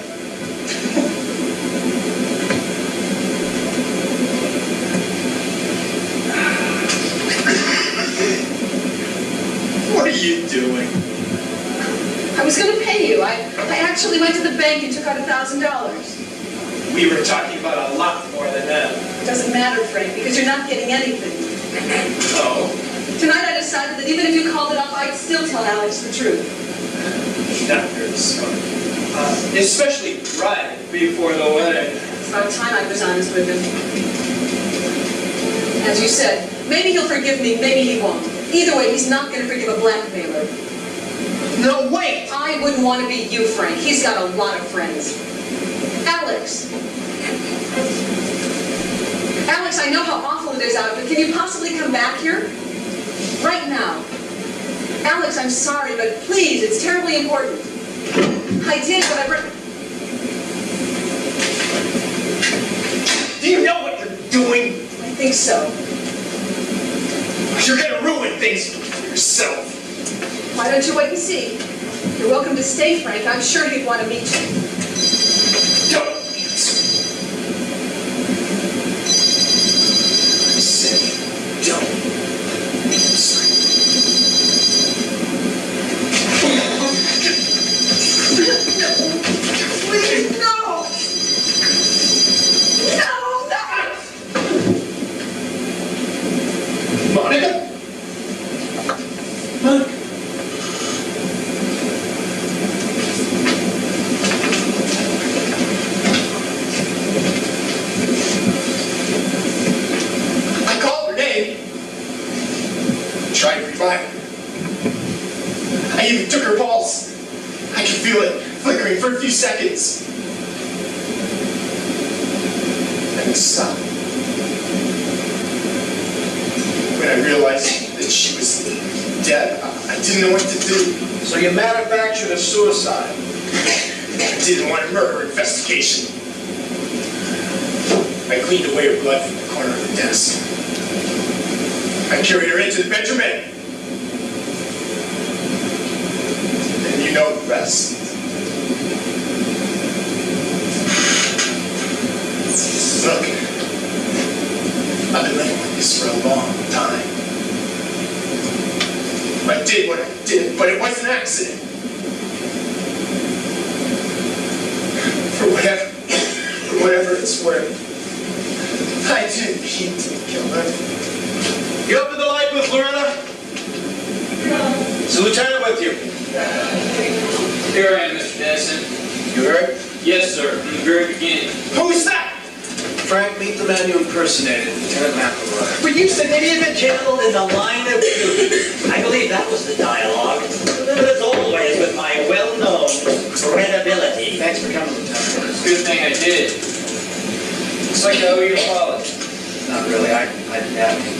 What are you doing? I was going to pay you. I actually went to the bank and took out $1,000. We were talking about a lot more than that. It doesn't matter, Frank, because you're not getting anything. Oh, Tonight I decided that even if you called it off, I'd still tell Alex the truth. not very smart. Especially right before the wedding. It's about time I was honest with him. As you said, maybe he'll forgive me, maybe he won't. Either way, he's not going to forgive a blackmailer. No, wait! I wouldn't want to be you, Frank. He's got a lot of friends. Alex. Alex, I know how awful it is out, but can you possibly come back here? Right now. Alex, I'm sorry, but please, it's terribly important. I did, but Do you know what you're doing? I think so. You're gonna ruin things for yourself. Why don't you wait and see? You're welcome to stay, Frank. I'm sure he'd want to meet you. Don't answer. I said, don't answer. Please, no! No, no! Monica? Monica? I called her name. Tried to revive her. I even took her pulse. I could feel it flickering for a few seconds. Then it stopped. When I realized that she was dead, I didn't know what to do. So you manufactured a suicide. I didn't want a murder investigation. I cleaned away her blood from the corner of the desk. I carried her into the bedroom and you know the rest. Look, I've been living with this for a long time. I did what I did, but it was an accident. For whatever it's worth, I didn't mean to kill her. You up in the light booth, Loretta? Is the lieutenant with you? Here I am, Mr. Dennison. You heard? Yes, sir, from the very beginning. Who's that? Frank, meet the man you impersonated, Lieutenant Lamplighters. But you said that he had been killed in the line of duty. I believe that was the dialogue. But as always, with my well-known credibility. Thanks for coming, Lieutenant. It's a good thing I did. Looks like I owe you an apology. Not really, I didn't have any.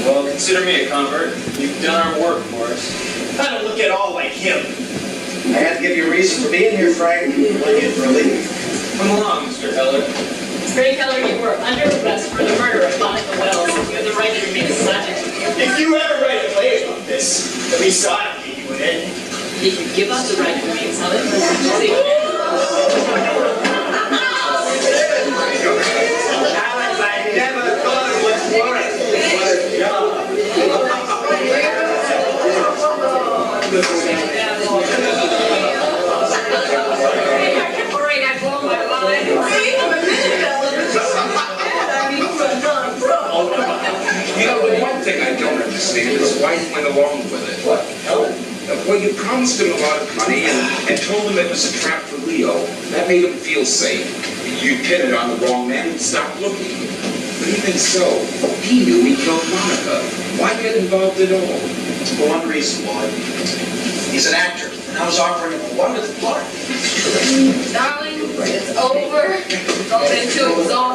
Well, consider me a convert. You've done our work for us. I don't look at all like him. I had to give you a reason for being here, Frank. Looking for a lead. Come along, Mr. Heller. Frank Heller, you were under arrest for the murder of Monica Wells. You have the right to remain silent. If you ever write a play about this, at least I'll give you an ending. If you give up the right to remain silent, wife went along with it. What, Helen? Well, you promised him a lot of money and told him it was a trap for Leo. That made him feel safe. You pinned it on the wrong man and stopped looking. But even so, he knew he killed Monica. Why get involved at all? For one reason, Wally. He's an actor, and I was offering him a wonderful part. Darling, it's over. It's all been too exhausting.